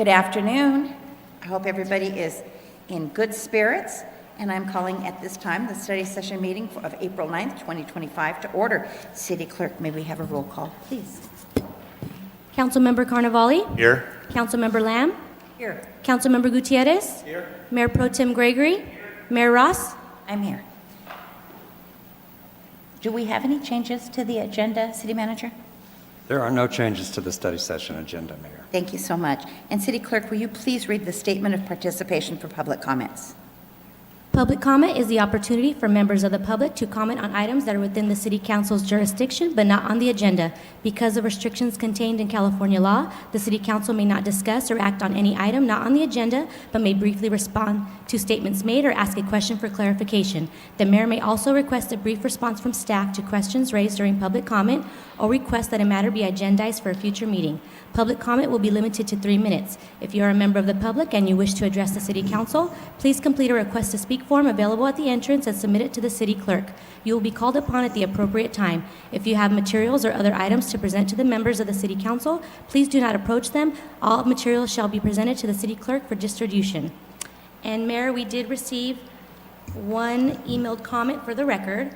Good afternoon. I hope everybody is in good spirits, and I'm calling at this time the study session meeting of April 9th, 2025 to order. City Clerk, may we have a roll call, please? Councilmember Carnevale? Here. Councilmember Lamb? Here. Councilmember Gutierrez? Here. Mayor Pro Tem Gregory? Here. Mayor Ross? I'm here. Do we have any changes to the agenda, City Manager? There are no changes to the study session agenda, Mayor. Thank you so much. And City Clerk, will you please read the statement of participation for public comments? Public comment is the opportunity for members of the public to comment on items that are within the City Council's jurisdiction but not on the agenda. Because of restrictions contained in California law, the City Council may not discuss or act on any item not on the agenda but may briefly respond to statements made or ask a question for clarification. The Mayor may also request a brief response from staff to questions raised during public comment or request that a matter be agendized for a future meeting. Public comment will be limited to 3 minutes. If you are a member of the public and you wish to address the City Council, please complete a request to speak form available at the entrance and submit it to the City Clerk. You will be called upon at the appropriate time. If you have materials or other items to present to the members of the City Council, please do not approach them. All materials shall be presented to the City Clerk for distribution. And Mayor, we did receive one emailed comment for the record.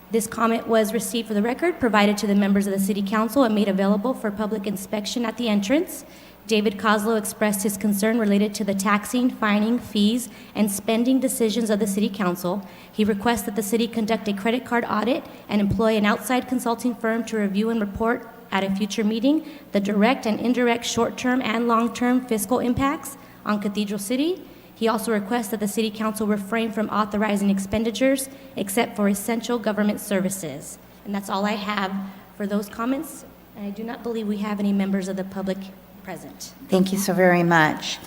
This comment was received for the record, provided to the members of the City Council, and made available for public inspection at the entrance. David Kozlow expressed his concern related to the taxing, fining, fees, and spending decisions of the City Council. He requests that the city conduct a credit card audit and employ an outside consulting firm to review and report at a future meeting the direct and indirect short-term and long-term fiscal impacts on Cathedral City. He also requests that the City Council refrain from authorizing expenditures except for essential government services. And that's all I have for those comments. And I do not believe we have any members of the public present. Thank you so very much.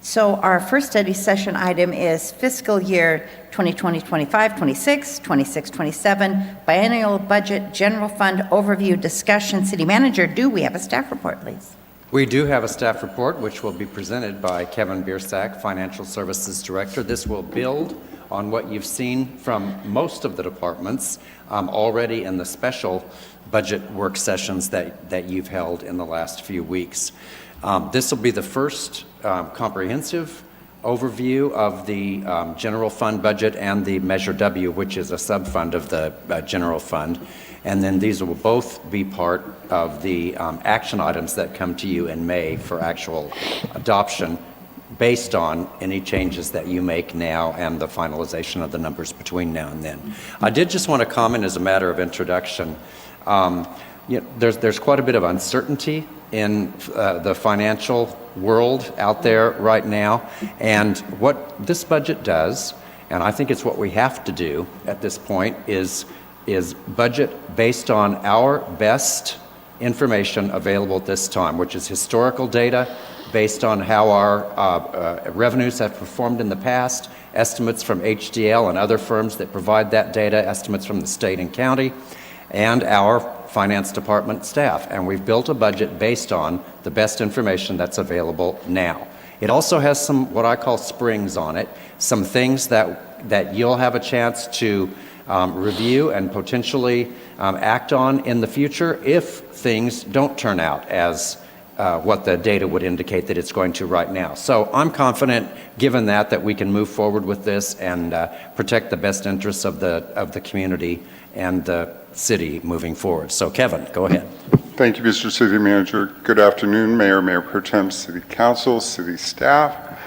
So our first study session item is fiscal year 2020-25, 26, 26-27, biennial budget, general fund overview discussion. City Manager, do we have a staff report, please? We do have a staff report which will be presented by Kevin Biersack, Financial Services Director. This will build on what you've seen from most of the departments already in the special budget work sessions that you've held in the last few weeks. This will be the first comprehensive overview of the general fund budget and the Measure W, which is a sub-fund of the general fund. And then these will both be part of the action items that come to you in May for actual adoption based on any changes that you make now and the finalization of the numbers between now and then. I did just want to comment as a matter of introduction. There's quite a bit of uncertainty in the financial world out there right now. And what this budget does, and I think it's what we have to do at this point, is budget based on our best information available at this time, which is historical data based on how our revenues have performed in the past, estimates from HDL and other firms that provide that data, estimates from the state and county, and our finance department staff. And we've built a budget based on the best information that's available now. It also has some what I call springs on it, some things that you'll have a chance to review and potentially act on in the future if things don't turn out as what the data would indicate that it's going to right now. So I'm confident, given that we can move forward with this and protect the best interests of the community and the city moving forward. So Kevin, go ahead. Thank you, Mr. City Manager. Good afternoon, Mayor, Mayor Pro Tem, City Council, City staff.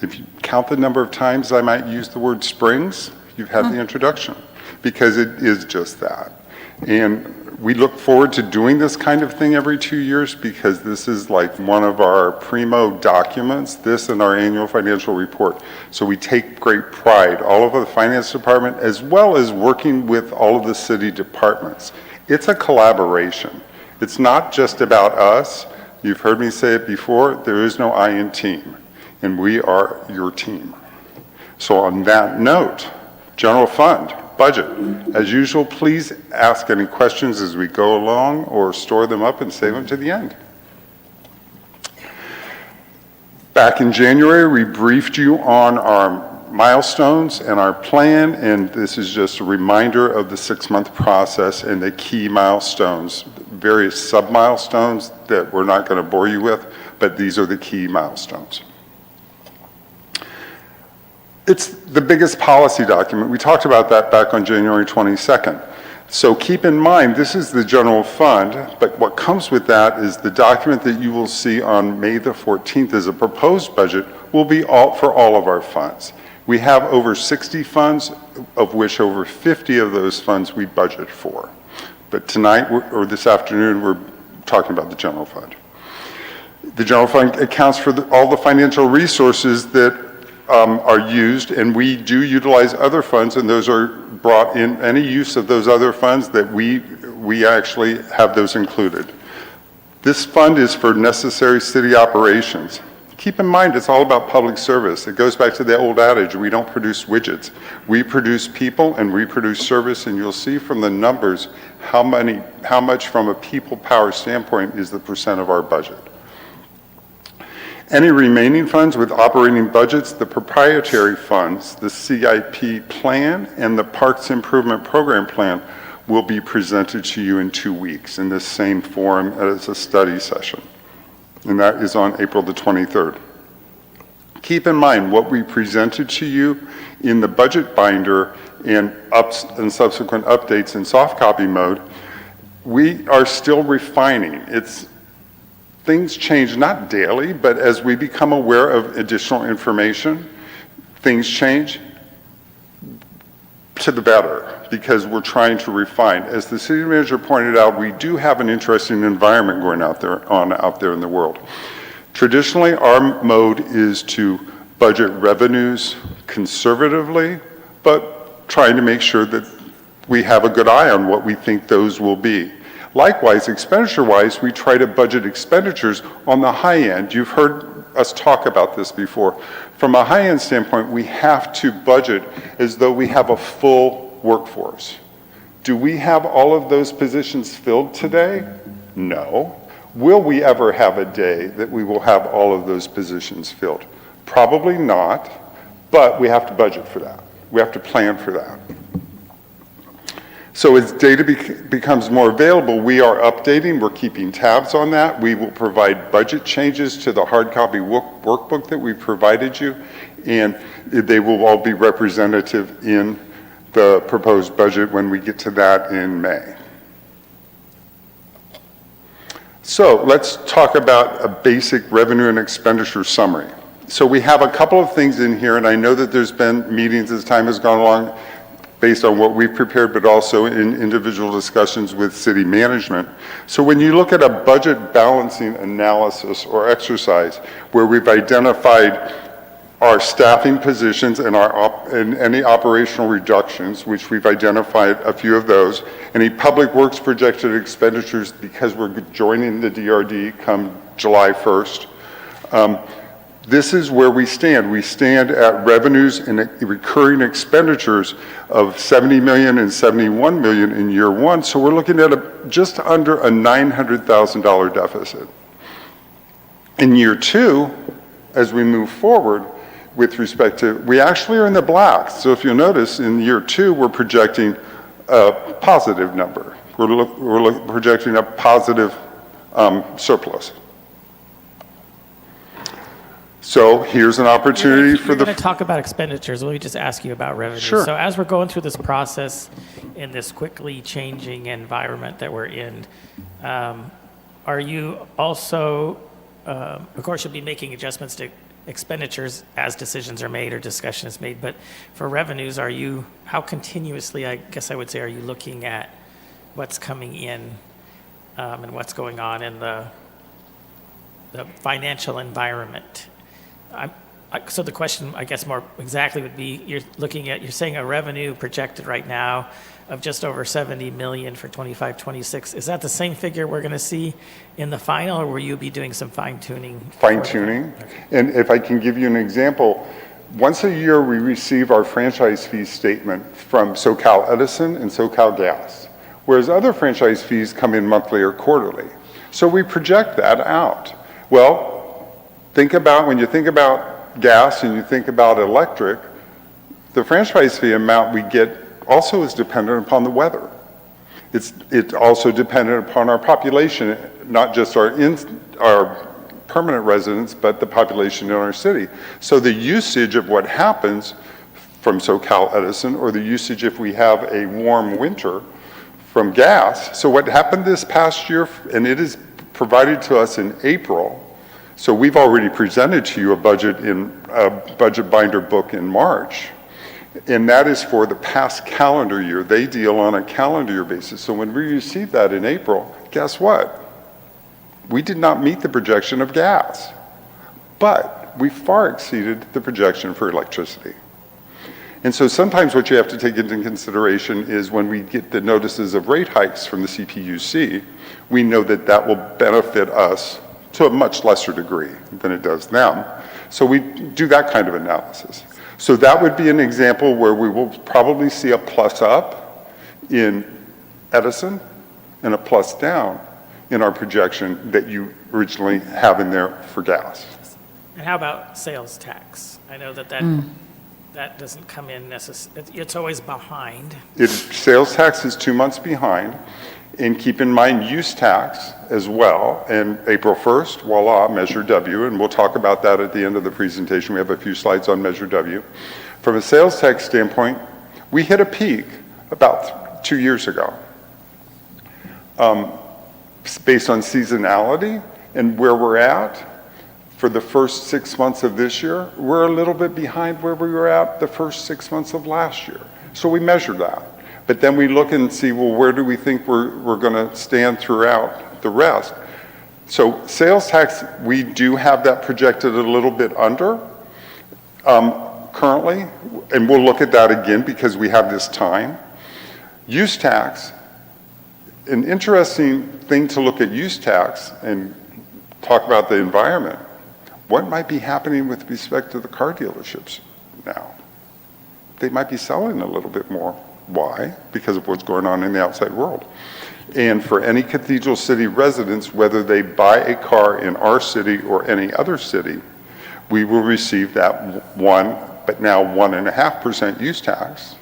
If you count the number of times I might use the word springs, you've had the introduction, because it is just that. And we look forward to doing this kind of thing every 2 years because this is like one of our primo documents, this and our annual financial report. So we take great pride, all of the finance department, as well as working with all of the city departments. It's a collaboration. It's not just about us. You've heard me say it before, there is no I in team, and we are your team. So on that note, general fund, budget. As usual, please ask any questions as we go along or store them up and save them to the end. Back in January, we briefed you on our milestones and our plan, and this is just a reminder of the 6-month process and the key milestones, various sub-milestones that we're not going to bore you with, but these are the key milestones. It's the biggest policy document. We talked about that back on January 22nd. So keep in mind, this is the general fund, but what comes with that is the document that you will see on May the 14th as a proposed budget will be for all of our funds. We have over 60 funds, of which over 50 of those funds we budget for. But tonight, or this afternoon, we're talking about the general fund. The general fund accounts for all the financial resources that are used, and we do utilize other funds, and those are brought in, any use of those other funds that we actually have those included. This fund is for necessary city operations. Keep in mind, it's all about public service. It goes back to the old adage, we don't produce widgets. We produce people and we produce service, and you'll see from the numbers how much from a people power standpoint is the percent of our budget. Any remaining funds with operating budgets, the proprietary funds, the CIP plan, and the Parks Improvement Program plan will be presented to you in 2 weeks in this same forum as a study session. And that is on April the 23rd. Keep in mind what we presented to you in the budget binder and subsequent updates in soft copy mode. We are still refining. Things change not daily, but as we become aware of additional information, things change to the better because we're trying to refine. As the city manager pointed out, we do have an interesting environment going out there in the world. Traditionally, our mode is to budget revenues conservatively, but trying to make sure that we have a good eye on what we think those will be. Likewise, expenditure-wise, we try to budget expenditures on the high end. You've heard us talk about this before. From a high-end standpoint, we have to budget as though we have a full workforce. Do we have all of those positions filled today? No. Will we ever have a day that we will have all of those positions filled? Probably not, but we have to budget for that. We have to plan for that. So as data becomes more available, we are updating, we're keeping tabs on that. We will provide budget changes to the hard copy workbook that we provided you, and they will all be representative in the proposed budget when we get to that in May. So let's talk about a basic revenue and expenditure summary. So we have a couple of things in here, and I know that there's been meetings as time has gone along based on what we've prepared, but also in individual discussions with city management. So when you look at a budget balancing analysis or exercise where we've identified our staffing positions and any operational reductions, which we've identified a few of those, any public works projected expenditures because we're joining the DRD come July 1st, this is where we stand. We stand at revenues and recurring expenditures of $70 million and $71 million in year one. So we're looking at just under a $900,000 deficit. In year two, as we move forward with respect to, we actually are in the black. So if you'll notice, in year two, we're projecting a positive number. We're projecting a positive surplus. So here's an opportunity for We're going to talk about expenditures. Let me just ask you about revenue. Sure. So as we're going through this process in this quickly changing environment that we're in, are you also, of course, you'll be making adjustments to expenditures as decisions are made or discussion is made, but for revenues, how continuously, I guess I would say, are you looking at what's coming in and what's going on in the financial environment? So the question, I guess, more exactly would be, you're saying a revenue projected right now of just over 70 million for 25-26. Is that the same figure we're going to see in the final, or will you be doing some fine-tuning? Fine-tuning. Okay. And if I can give you an example, once a year we receive our franchise fee statement from SoCal Edison and SoCal Gas, whereas other franchise fees come in monthly or quarterly. So we project that out. Well, when you think about gas and you think about electric, the franchise fee amount we get also is dependent upon the weather. It's also dependent upon our population, not just our permanent residents, but the population in our city. So the usage of what happens from SoCal Edison, or the usage if we have a warm winter from gas. So what happened this past year, and it is provided to us in April, so we've already presented to you a budget binder book in March, and that is for the past calendar year. They deal on a calendar year basis. So when we received that in April, guess what? We did not meet the projection of gas, but we far exceeded the projection for electricity. And so sometimes what you have to take into consideration is when we get the notices of rate hikes from the CPUC, we know that that will benefit us to a much lesser degree than it does them. So we do that kind of analysis. So that would be an example where we will probably see a plus up in Edison and a plus down in our projection that you originally have in there for gas. And how about sales tax? I know that that doesn't come in necessarily, it's always behind. Sales tax is 2 months behind. And keep in mind use tax as well. And April 1st, voila, Measure W, and we'll talk about that at the end of the presentation. We have a few slides on Measure W. From a sales tax standpoint, we hit a peak about 2 years ago. Based on seasonality and where we're at for the first 6 months of this year, we're a little bit behind where we were at the first 6 months of last year. So we measured that. But then we look and see, well, where do we think we're going to stand throughout the rest? So sales tax, we do have that projected a little bit under currently, and we'll look at that again because we have this time. Use tax, an interesting thing to look at use tax and talk about the environment. What might be happening with respect to the car dealerships now? They might be selling a little bit more. Why? Because of what's going on in the outside world. And for any Cathedral City residents, whether they buy a car in our city or any other city, we will receive that 1.5% use tax,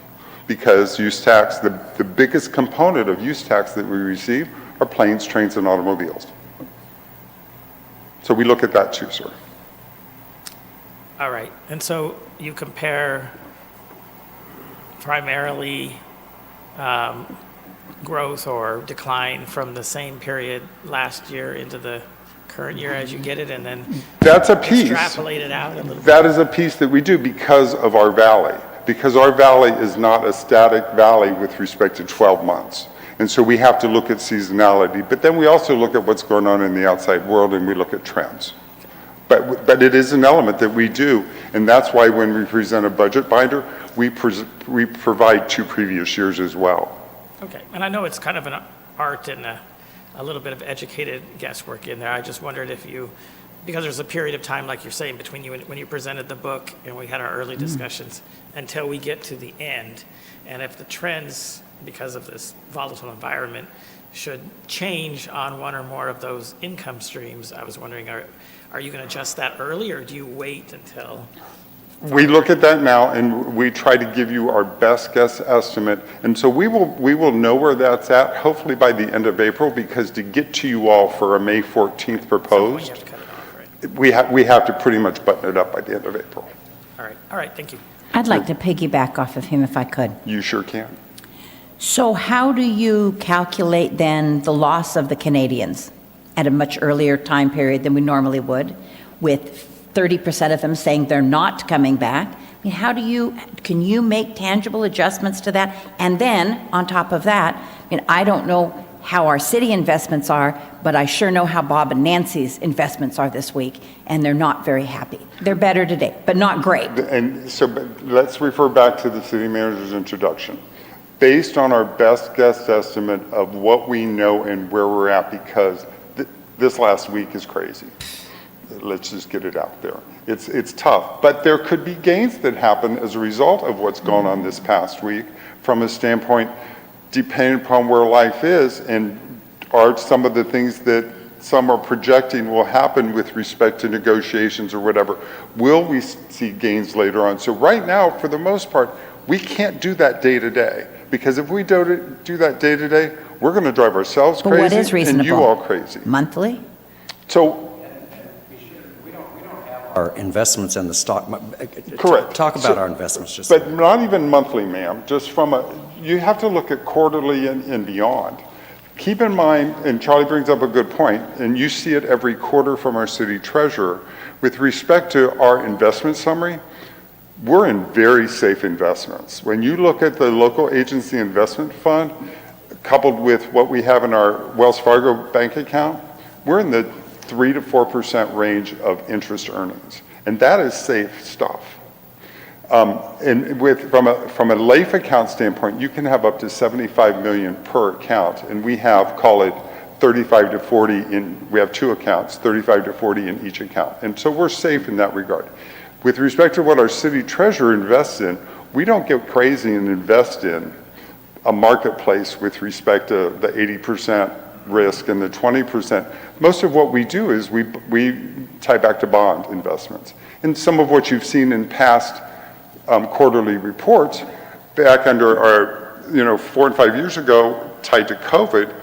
because use tax, the biggest component of use tax that we receive are planes, trains, and automobiles. So we look at that too, sir. All right, and so you compare primarily growth or decline from the same period last year into the current year as you get it, and then That's a piece. extrapolate it out a little bit. That is a piece that we do because of our valley, because our valley is not a static valley with respect to 12 months. And so we have to look at seasonality, but then we also look at what's going on in the outside world, and we look at trends. But it is an element that we do, and that's why when we present a budget binder, we provide 2 previous years as well. Okay, and I know it's kind of an art and a little bit of educated guesswork in there. I just wondered if you, because there's a period of time, like you're saying, between you and when you presented the book and we had our early discussions until we get to the end, and if the trends, because of this volatile environment, should change on one or more of those income streams, I was wondering, are you going to adjust that early, or do you wait until? We look at that now, and we try to give you our best guess estimate. And so we will know where that's at, hopefully by the end of April, because to get to you all for a May 14th You proposed, have to cut it off, right? we have to pretty much button it up by the end of April. All right, thank you. I'd like to piggyback off of him if I could. You sure can. So how do you calculate then the loss of the Canadians at a much earlier time period than we normally would, with 30% of them saying they're not coming back? I mean, can you make tangible adjustments to that? And then, on top of that, I mean, I don't know how our city investments are, but I sure know how Bob and Nancy's investments are this week, and they're not very happy. They're better today, but not great. And so but let's refer back to the city manager's introduction. Based on our best guess estimate of what we know and where we're at, because this last week is crazy. Let's just get it out there. It's tough, but there could be gains that happen as a result of what's gone on this past week from a standpoint, depending upon where life is, and are some of the things that some are projecting will happen with respect to negotiations or whatever. Will we see gains later on? So right now, for the most part, we can't do that day to day, because if we don't do that day to day, we're going to drive ourselves But crazy what is reasonable? and you all crazy. Monthly? So our investments in the stock. Correct. Talk about So- our investments just. But not even monthly, ma'am, just you have to look at quarterly and beyond. Keep in mind, and Charlie brings up a good point, and you see it every quarter from our city treasurer, with respect to our investment summary, we're in very safe investments. When you look at the local agency investment fund, coupled with what we have in our Wells Fargo bank account, we're in the 3 to 4% range of interest earnings. And that is safe stuff. And from a LAIF account standpoint, you can have up to 75 million per account, and we have, call it 35 to 40 we have 2 accounts, 35 to 40 in each account. And so we're safe in that regard. With respect to what our city treasurer invests in, we don't get crazy and invest in a marketplace with respect to the 80% risk and the 20%. Most of what we do is we tie back to bond investments. And some of what you've seen in past quarterly reports back under our, 4 and 5 years ago, tied to COVID,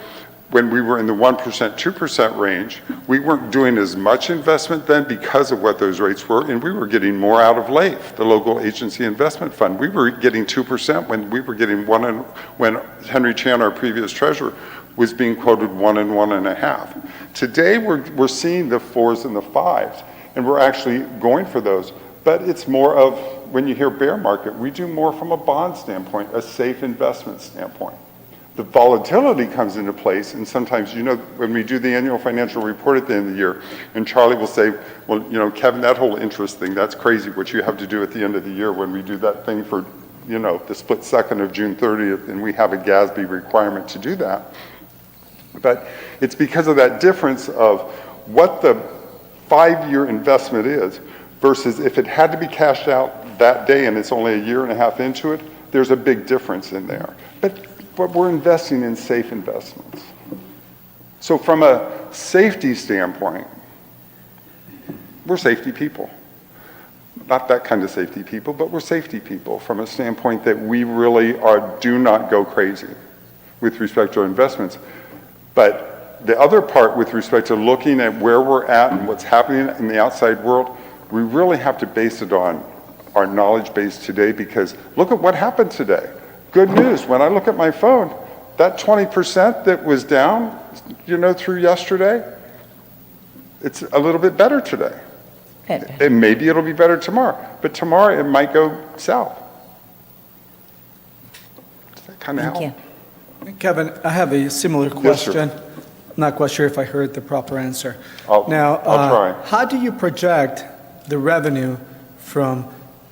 when we were in the 1%, 2% range, we weren't doing as much investment then because of what those rates were, and we were getting more out of LAIF, the local agency investment fund. We were getting 2% when we were getting when Henry Chan, our previous treasurer, was being quoted 1 and 1.5. Today, we're seeing the 4s and the 5s, and we're actually going for those. But it's more of, when you hear bear market, we do more from a bond standpoint, a safe investment standpoint. The volatility comes into place, and sometimes, when we do the annual financial report at the end of the year, and Charlie will say, well, Kevin, that whole interest thing, that's crazy what you have to do at the end of the year when we do that thing for, the split second of June 30th, and we have a GASB requirement to do that. But it's because of that difference of what the 5-year investment is versus if it had to be cashed out that day and it's only a year and a half into it, there's a big difference in there. But we're investing in safe investments. So from a safety standpoint, we're safety people. Not that kind of safety people, but we're safety people from a standpoint that we really do not go crazy with respect to our investments. But the other part with respect to looking at where we're at and what's happening in the outside world, we really have to base it on our knowledge base today, because look at what happened today. Good news, when I look at my phone, that 20% that was down, through yesterday, it's a little bit better today. Good. And maybe it'll be better tomorrow, but tomorrow it might go south. Does that kind of help? Thank you. Kevin, I have a similar Yes, sir. question. I'm not quite sure if I heard the proper answer. I'll try. How do you project the revenue from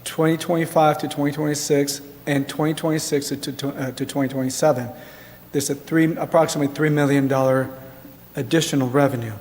2025 to 2026 and 2026 to 2027? There's approximately $3 million additional revenue.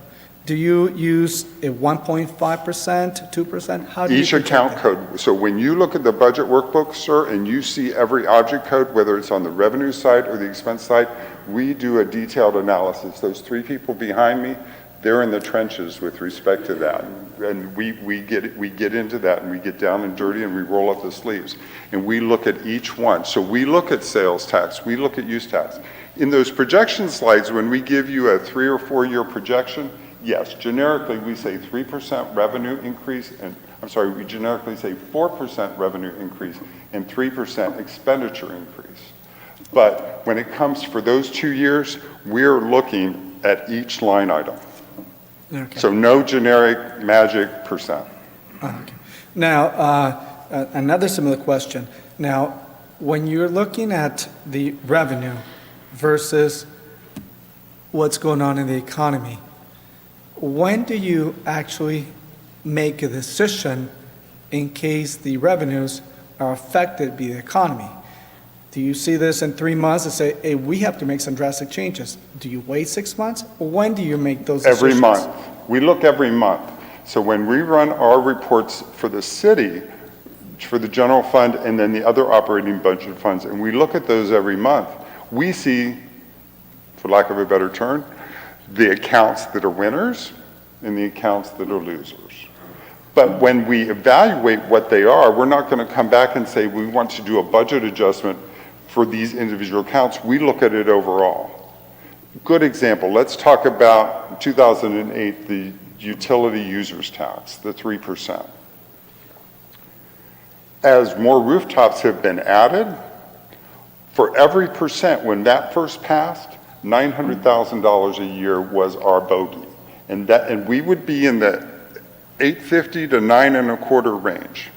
Do you use a 1.5%, 2%? How do you Each project account that? code. So when you look at the budget workbook, sir, and you see every object code, whether it's on the revenue side or the expense side, we do a detailed analysis. Those 3 people behind me, they're in the trenches with respect to that. And we get into that, and we get down and dirty, and we roll up the sleeves. And we look at each one. So we look at sales tax, we look at use tax. In those projection slides, when we give you a 3 or 4 year projection, yes, generically we say 3% revenue increase, we generically say 4% revenue increase and 3% expenditure increase. But when it comes for those 2 years, we're looking at each line item. Okay. So no generic magic percent. Okay. Now, another similar question. Now, when you're looking at the revenue versus what's going on in the economy, when do you actually make a decision in case the revenues are affected by the economy? Do you see this in 3 months and say, hey, we have to make some drastic changes? Do you wait 6 months? Or when do you make those decisions? Every month. We look every month. So when we run our reports for the city, for the general fund, and then the other operating budget funds, and we look at those every month, we see, for lack of a better term, the accounts that are winners and the accounts that are losers. But when we evaluate what they are, we're not going to come back and say we want to do a budget adjustment for these individual accounts. We look at it overall. Good example, let's talk about 2008, the utility users tax, the 3%. As more rooftops have been added, for every percent, when that first passed, $900,000 a year was our bogey. And we would be in the 850 to 9.25 range.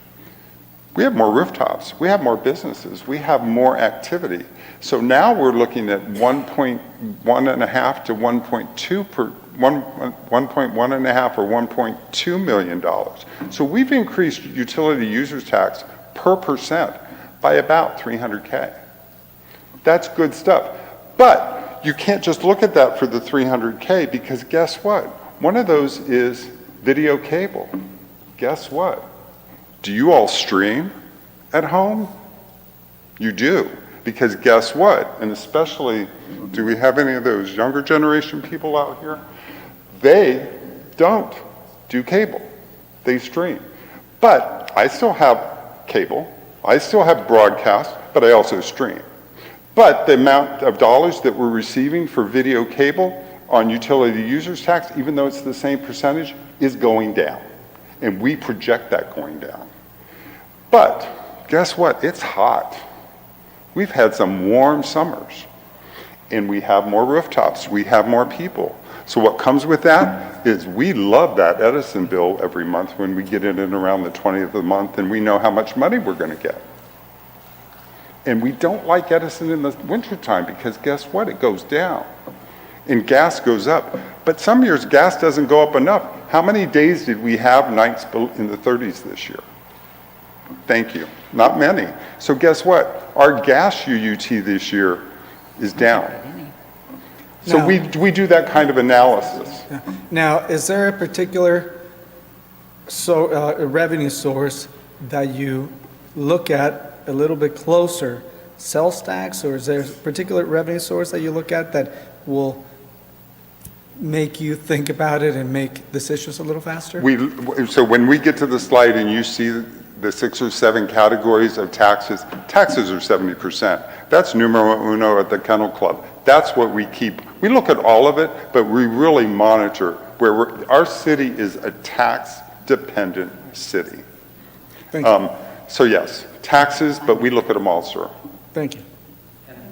We have more rooftops, we have more businesses, we have more activity. So now we're looking at 1.1.5 to 1.2 per 1.1.5 or $1.2 million. So we've increased utility users tax per percent by about 300K. That's good stuff. But you can't just look at that for the 300K, because guess what? One of those is video cable. Guess what? Do you all stream at home? You do, because guess what? And especially, do we have any of those younger generation people out here? They don't do cable. They stream. But I still have cable. I still have broadcast, but I also stream. But the amount of dollars that we're receiving for video cable on utility users tax, even though it's the same percentage, is going down. And we project that going down. But guess what? It's hot. We've had some warm summers. And we have more rooftops. We have more people. So what comes with that is we love that Edison bill every month when we get it in around the 20th of the month and we know how much money we're going to get. And we don't like Edison in the wintertime because guess what? It goes down. And gas goes up. But some years gas doesn't go up enough. How many days did we have nights in the 30s this year? Thank you. Not many. So guess what? Our gas UUT this year is down. So Now- we do that kind of analysis. Now, is there a particular revenue source that you look at a little bit closer, sales tax, or is there a particular revenue source that you look at that will make you think about it and make decisions a little faster? So when we get to the slide and you see the 6 or 7 categories of taxes, taxes are 70%. That's numero uno at the Kennel Club. That's what we keep. We look at all of it, but we really monitor where our city is a tax-dependent city. Thank you. So yes, taxes, but we look at them all, sir. Thank you.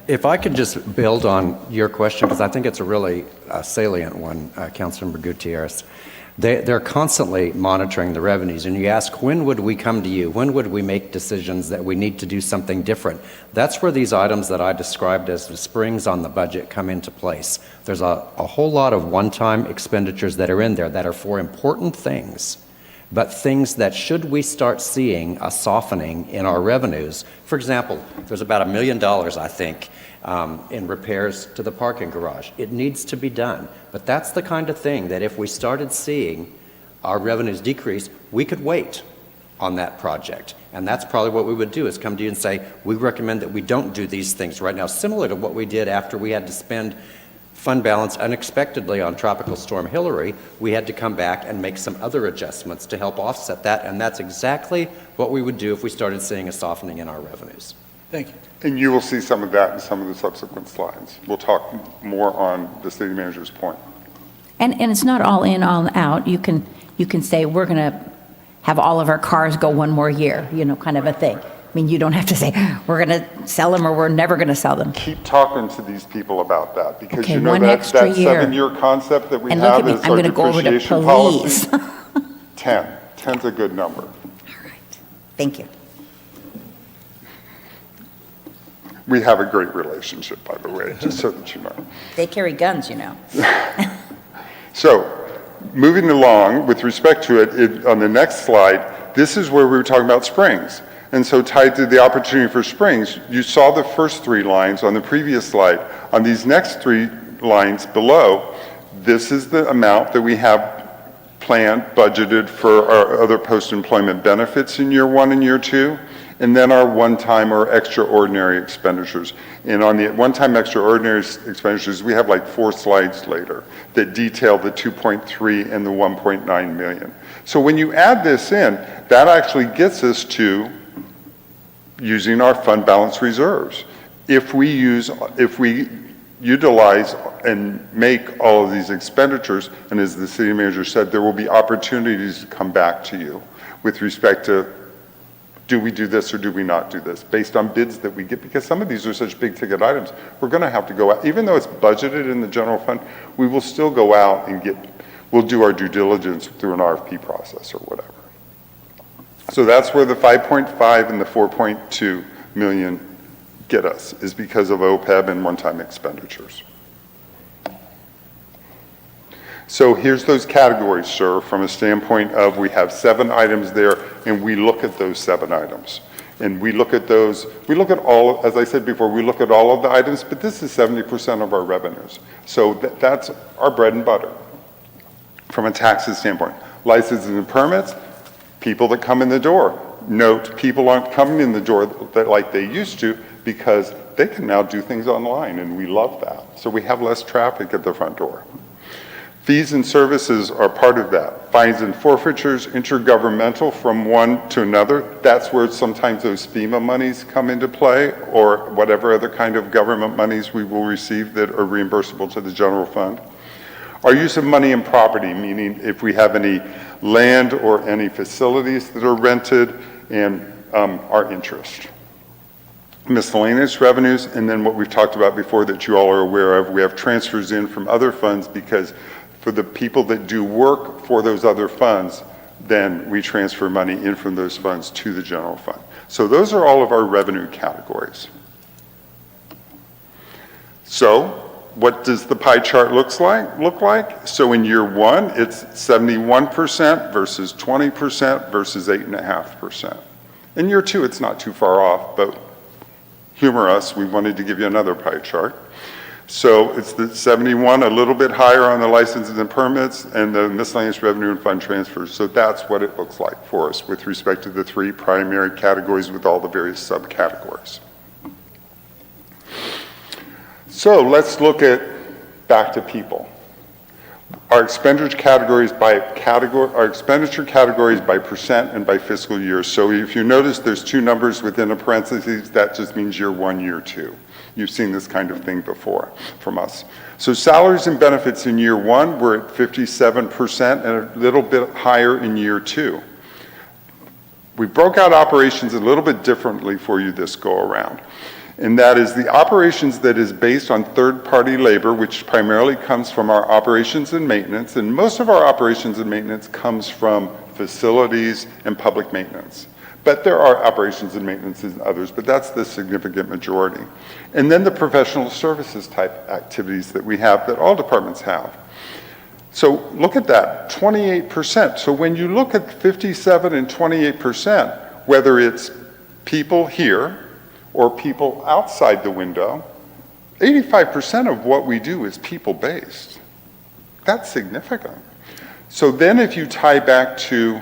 If I could just build on your question, because I think it's a really salient one, Councilmember Gutierrez. They're constantly monitoring the revenues, and you ask, when would we come to you? When would we make decisions that we need to do something different? That's where these items that I described as the springs on the budget come into place. There's a whole lot of one-time expenditures that are in there that are for important things, but things that should we start seeing a softening in our revenues. For example, there's about $1 million, I think, in repairs to the parking garage. It needs to be done, but that's the kind of thing that if we started seeing our revenues decrease, we could wait on that project. And that's probably what we would do, is come to you and say, we recommend that we don't do these things right now, similar to what we did after we had to spend fund balance unexpectedly on Tropical Storm Hillary. We had to come back and make some other adjustments to help offset that, and that's exactly what we would do if we started seeing a softening in our revenues. Thank you. And you will see some of that in some of the subsequent slides. We'll talk more on the city manager's point. And it's not all in, all out. You can say, we're going to have all of our cars go one more year, kind of a thing. I mean, you don't have to say, we're going to sell them or we're never going to sell them. Keep talking to these people about that, because Okay, you know one that extra year. 7-year concept that we And look have at me, is I'm our going to go over to depreciation police. policy. 10. 10's a good number. All right. Thank you. We have a great relationship, by the way, just so that you know. They carry guns, So, moving along, with respect to it, on the next slide, this is where we were talking about springs. And so tied to the opportunity for springs, you saw the first 3 lines on the previous slide. On these next 3 lines below, this is the amount that we have planned, budgeted for our other post-employment benefits in year 1 and year 2, and then our one-time or extraordinary expenditures. And on the one-time extraordinary expenditures, we have like 4 slides later that detail the 2.3 and the 1.9 million. So when you add this in, that actually gets us to using our fund balance reserves. If we utilize and make all of these expenditures, and as the city manager said, there will be opportunities to come back to you with respect to, do we do this or do we not do this, based on bids that we get, because some of these are such big ticket items, we're gonna have to go out, even though it's budgeted in the general fund, we will still go out and we'll do our due diligence through an RFP process or whatever. So that's where the 5.5 and the 4.2 million get us, is because of OPEB and one-time expenditures. So here's those categories, sir, from a standpoint of we have 7 items there, and we look at those 7 items. And we look at those, we look at all, as I said before, we look at all of the items, but this is 70% of our revenues. So that's our bread and butter from a taxes standpoint. Licenses and permits, people that come in the door. Note, people aren't coming in the door like they used to, because they can now do things online, and we love that. So we have less traffic at the front door. Fees and services are part of that. Fines and forfeitures, intergovernmental from one to another. That's where sometimes those FEMA monies come into play, or whatever other kind of government monies we will receive that are reimbursable to the general fund. Our use of money and property, meaning if we have any land or any facilities that are rented, and our interest. Miscellaneous revenues, and then what we've talked about before that you all are aware of, we have transfers in from other funds, because for the people that do work for those other funds, then we transfer money in from those funds to the general fund. So those are all of our revenue categories. So what does the pie chart look like? So in year 1, it's 71% versus 20% versus 8.5%. In year 2, it's not too far off, but humor us, we wanted to give you another pie chart. So it's the 71, a little bit higher on the licenses and permits, and the miscellaneous revenue and fund transfers. So that's what it looks like for us with respect to the 3 primary categories with all the various subcategories. So let's look at back to people. Our expenditure categories by percent and by fiscal year. So if you notice, there's 2 numbers within a parentheses. That just means year 1, year 2. You've seen this kind of thing before from us. So salaries and benefits in year 1, we're at 57% and a little bit higher in year 2. We broke out operations a little bit differently for you this go around. And that is the operations that is based on third-party labor, which primarily comes from our operations and maintenance. And most of our operations and maintenance comes from facilities and public maintenance. But there are operations and maintenance in others, but that's the significant majority. And then the professional services type activities that we have, that all departments have. So look at that, 28%. So when you look at 57 and 28%, whether it's people here or people outside the window, 85% of what we do is people-based. That's significant. So then if you tie back to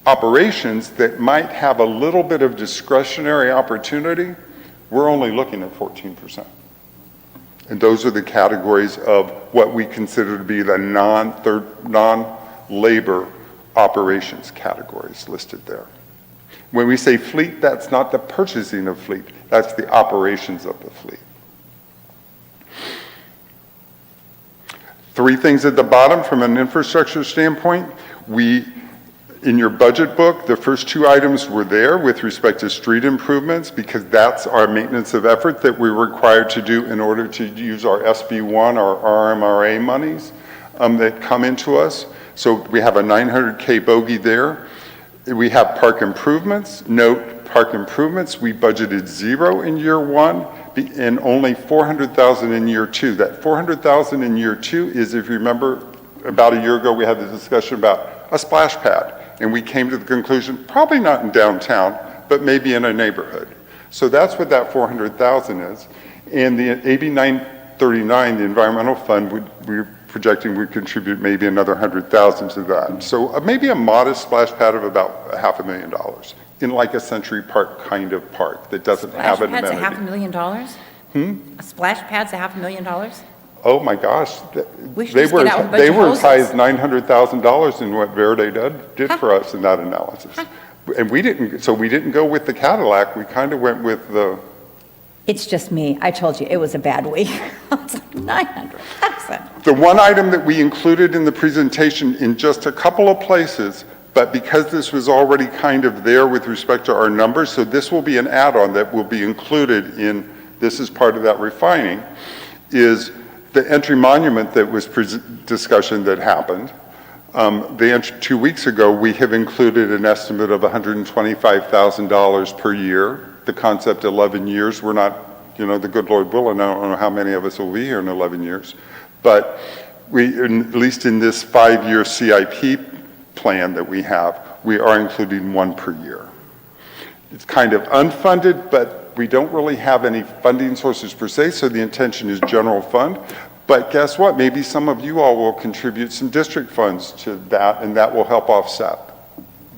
operations that might have a little bit of discretionary opportunity, we're only looking at 14%. And those are the categories of what we consider to be the non-labor operations categories listed there. When we say fleet, that's not the purchasing of fleet, that's the operations of the fleet. 3 things at the bottom from an infrastructure standpoint. In your budget book, the first 2 items were there with respect to street improvements, because that's our maintenance of effort that we're required to do in order to use our SB1, our RMRA monies that come into us. So we have a 900K bogey there. We have park improvements. Note, park improvements, we budgeted 0 in year 1 and only 400,000 in year 2. That 400,000 in year 2 is, if you remember, about a year ago we had the discussion about a splash pad, and we came to the conclusion, probably not in downtown, but maybe in a neighborhood. So that's what that 400,000 is. And the AB 939, the environmental fund, we're projecting would contribute maybe another 100,000 to that. So maybe a modest splash pad of about $500,000 in like a Century Park kind of park that doesn't have an amenity. Splash pad's $500,000? A splash pad's $500,000? Oh my gosh, We should they just were get out with a bunch they of were as high as hoses. $900,000 in what Verde did for us in that analysis. And we didn't go with the Cadillac, we kind of went with the It's just me. I told you, it was a bad week. I was like, 900,000. The one item that we included in the presentation in just a couple of places, but because this was already kind of there with respect to our numbers, so this will be an add-on that will be included in, this is part of that refining, is the entry monument that was discussion that happened. 2 weeks ago, we have included an estimate of $125,000 per year. The concept 11 years, we're not, the good Lord willing, I don't know how many of us will be here in 11 years, but at least in this 5-year CIP plan that we have, we are including one per year. It's kind of unfunded, but we don't really have any funding sources per se, so the intention is general fund. But guess what? Maybe some of you all will contribute some district funds to that, and that will help offset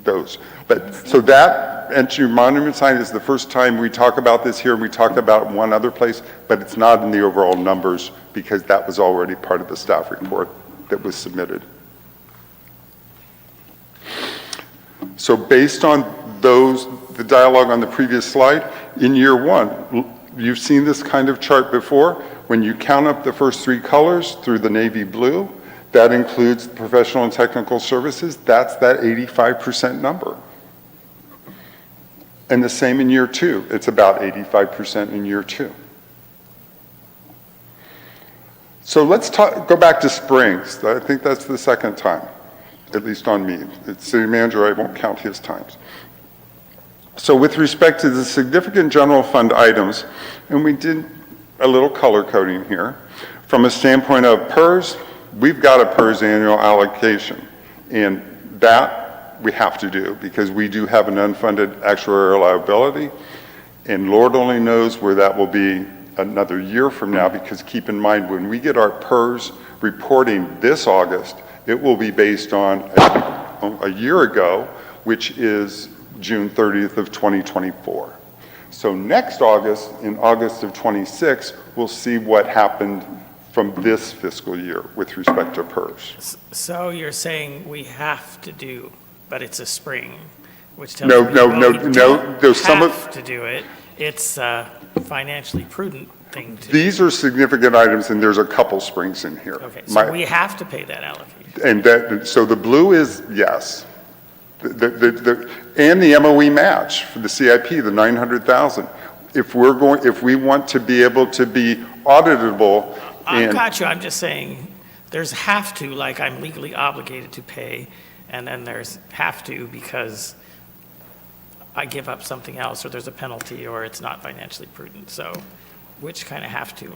those. But so that entry monument sign is the first time we talk about this here, and we talked about it one other place, but it's not in the overall numbers because that was already part of the staff report that was submitted. So based on the dialogue on the previous slide, in year one, you've seen this kind of chart before. When you count up the first 3 colors through the navy blue, that includes professional and technical services. That's that 85% number. And the same in year 2. It's about 85% in year 2. So let's go back to Springs. I think that's the second time, at least on me. It's city manager, I won't count his times. So with respect to the significant general fund items, and we did a little color coding here, from a standpoint of PERS, we've got a PERS annual allocation, and that we have to do because we do have an unfunded actuarial liability, and Lord only knows where that will be another year from now, because keep in mind, when we get our PERS reporting this August, it will be based on a year ago, which is June 30th of 2024. So next August, in August of 26, we'll see what happened from this fiscal year with respect to PERS. So you're saying we have to do, but it's a spring, which tells No, me, no, well, no, we no, don't there's some have to do it. It's a financially prudent thing to do. These are significant items, and there's a couple springs in here. Okay, so we have to pay that allocation. And so the blue is yes. And the MOE match for the CIP, the 900,000. If we want to be able to be auditable. I got you. I'm just saying there's have to, like I'm legally obligated to pay, and then there's have to because I give up something else, or there's a penalty, or it's not financially prudent. So which kind of have to?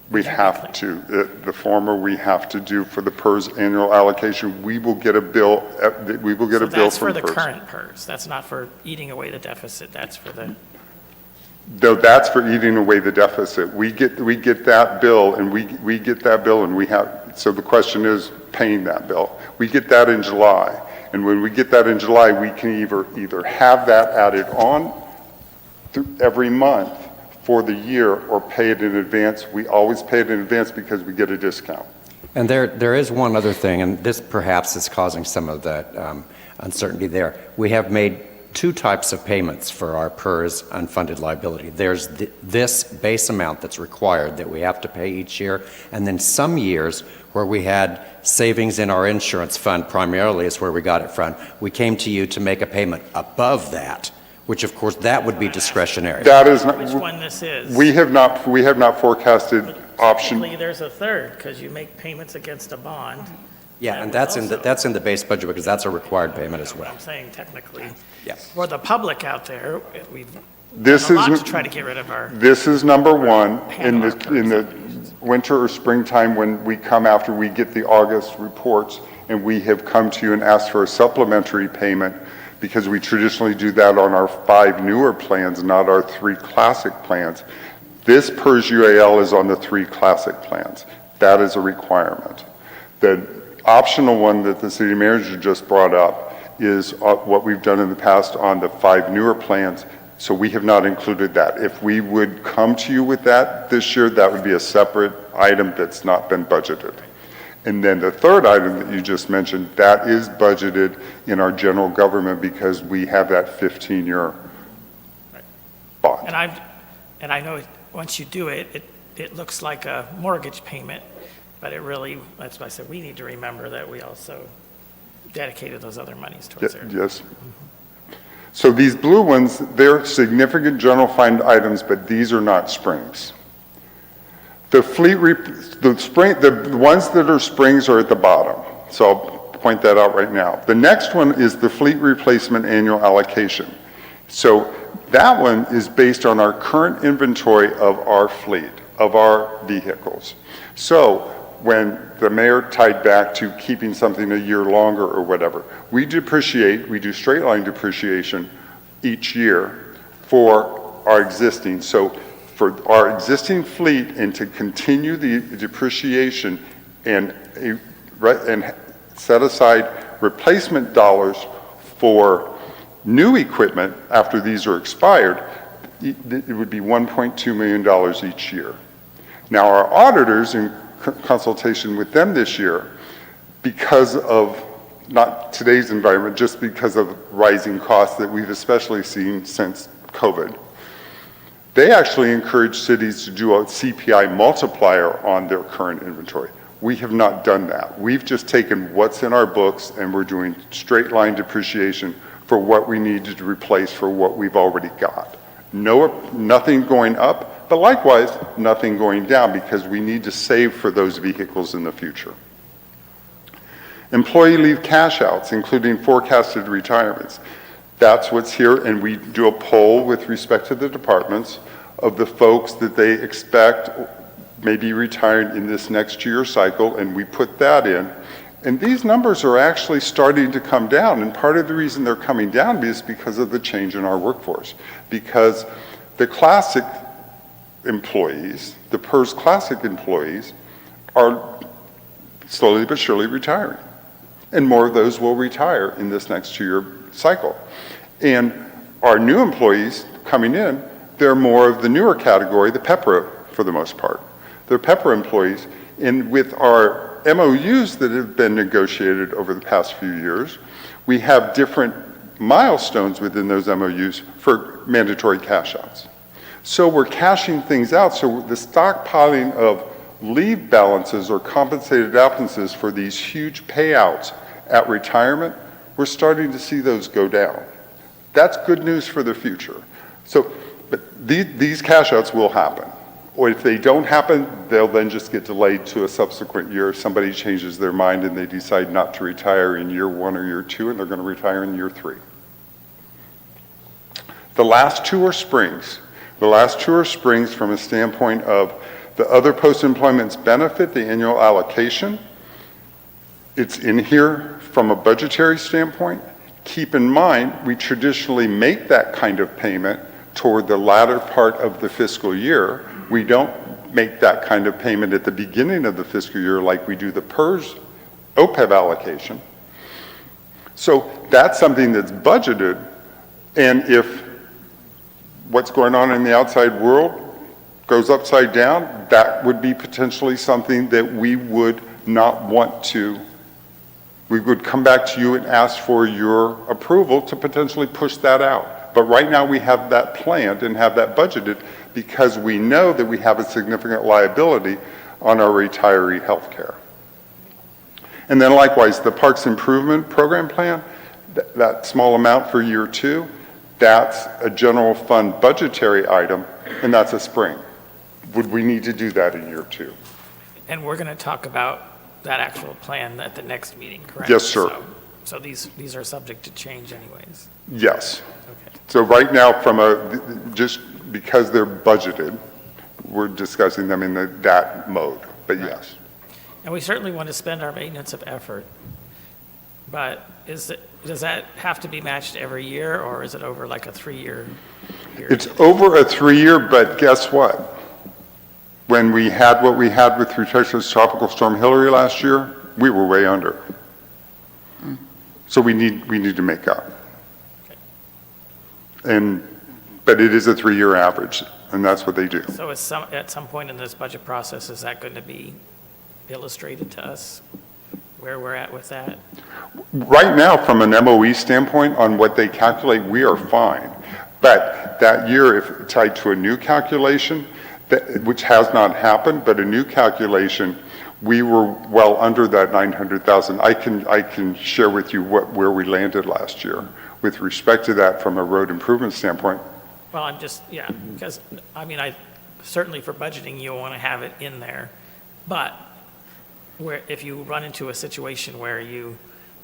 We have to. The former we have to do for the PERS annual allocation. We will get a bill. We will get a bill That's from for the PERS. current PERS. That's not for eating away the deficit. That's for the. No, that's for eating away the deficit. We get that bill, and we get that bill, and we have. So the question is paying that bill. We get that in July, and when we get that in July, we can either have that added on every month for the year or pay it in advance. We always pay it in advance because we get a discount. And there is one other thing, and this perhaps is causing some of that uncertainty there. We have made 2 types of payments for our PERS unfunded liability. There's this base amount that's required that we have to pay each year, and then some years where we had savings in our insurance fund primarily is where we got it from. We came to you to make a payment above that, which of course that would be discretionary. That is not. Which one this is? We have not forecasted option. Technically, there's a third because you make payments against a bond. Yeah, and that's in the base budget because that's a required payment as What well. I'm saying technically. Yeah. For the public out there, we've This done a lot is to try to get rid of our. This is number one in Handle our the winter or springtime when we come after we get the August reports, and we have come to you and asked for a supplementary payment because we traditionally do that on our 5 newer plans, not our 3 classic plans. This PERS UAL is on the 3 classic plans. That is a requirement. The optional one that the city manager just brought up is what we've done in the past on the 5 newer plans. So we have not included that. If we would come to you with that this year, that would be a separate item that's not been budgeted. And then the third item that you just mentioned, that is budgeted in our general government because we have that 15-year bond. And I know once you do it, it looks like a mortgage payment, but it really, that's why I said we need to remember that we also dedicated those other monies towards there. Yes. So these blue ones, they're significant general fund items, but these are not springs. The the ones that are springs are at the bottom. So I'll point that out right now. The next one is the fleet replacement annual allocation. So that one is based on our current inventory of our fleet, of our vehicles. So when the mayor tied back to keeping something a year longer or whatever, we do straight line depreciation each year for our existing. So for our existing fleet and to continue the depreciation and set aside replacement dollars for new equipment after these are expired, it would be $1.2 million each year. Now our auditors, in consultation with them this year, because of not today's environment, just because of rising costs that we've especially seen since COVID, they actually encourage cities to do a CPI multiplier on their current inventory. We have not done that. We've just taken what's in our books and we're doing straight line depreciation for what we needed to replace for what we've already got. Nothing going up, but likewise, nothing going down because we need to save for those vehicles in the future. Employee leave cash outs, including forecasted retirements. That's what's here, and we do a poll with respect to the departments of the folks that they expect may be retired in this next year cycle, and we put that in. And these numbers are actually starting to come down, and part of the reason they're coming down is because of the change in our workforce. Because the classic employees, the PERS classic employees, are slowly but surely retiring. And more of those will retire in this next 2-year cycle. And our new employees coming in, they're more of the newer category, the PEPRA for the most part. They're PEPRA employees, and with our MOUs that have been negotiated over the past few years, we have different milestones within those MOUs for mandatory cash outs. So we're cashing things out, so the stockpiling of leave balances or compensated absences for these huge payouts at retirement, we're starting to see those go down. That's good news for the future. So, but these cash outs will happen. Or if they don't happen, they'll then just get delayed to a subsequent year. If somebody changes their mind and they decide not to retire in year 1 or year 2, and they're going to retire in year 3. The last two are springs. The last two are springs from a standpoint of the other post-employment benefit, the annual allocation. It's in here from a budgetary standpoint. Keep in mind, we traditionally make that kind of payment toward the latter part of the fiscal year. We don't make that kind of payment at the beginning of the fiscal year like we do the PERS OPEB allocation. So that's something that's budgeted, and if what's going on in the outside world goes upside down, that would be potentially something that we would not want to. We would come back to you and ask for your approval to potentially push that out. But right now we have that planned and have that budgeted because we know that we have a significant liability on our retiree health care. And then likewise, the Parks Improvement Program Plan, that small amount for year 2, that's a general fund budgetary item, and that's a spring. Would we need to do that in year 2? And we're going to talk about that actual plan at the next meeting, correct? Yes, sir. So these are subject to change anyways. Yes. Okay. So right now, just because they're budgeted, we're discussing them in that mode, but yes. And we certainly want to spend our maintenance of effort, but does that have to be matched every year, or is it over like a 3-year period? It's over a 3-year, but guess what? When we had what we had with respect to Tropical Storm Hillary last year, we were way under. So we need to make up. But it is a 3-year average, and that's what they do. So at some point in this budget process, is that going to be illustrated to us where we're at with that? Right now, from an MOE standpoint on what they calculate, we are fine. But that year, if tied to a new calculation, which has not happened, but a new calculation, we were well under that 900,000. I can share with you where we landed last year with respect to that from a road improvement standpoint. Well, I'm just, yeah, because, I mean, certainly for budgeting, you want to have it in there. But if you run into a situation where you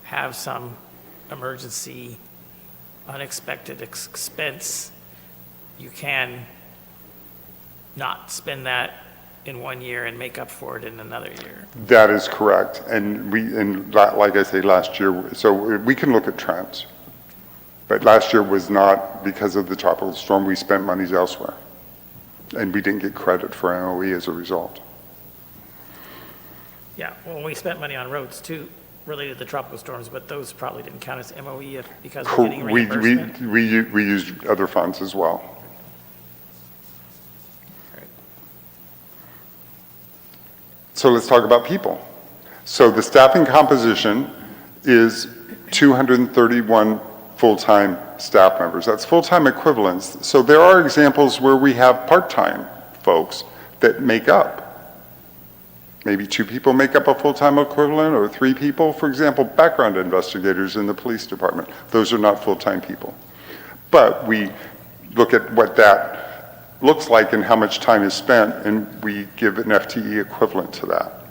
have some emergency, unexpected expense, you can not spend that in one year and make up for it in another year. That is correct. Like I say, last year, so we can look at trends. But last year was not because of the tropical storm. We spent monies elsewhere. And we didn't get credit for MOE as a result. Yeah, well, we spent money on roads too, related to tropical storms, but those probably didn't count as MOE because we're getting reimbursement. We used other funds as well. So let's talk about people. So the staffing composition is 231 full-time staff members. That's full-time equivalents. So there are examples where we have part-time folks that make up. Maybe 2 people make up a full-time equivalent, or 3 people. For example, background investigators in the police department. Those are not full-time people. But we look at what that looks like and how much time is spent, and we give an FTE equivalent to that.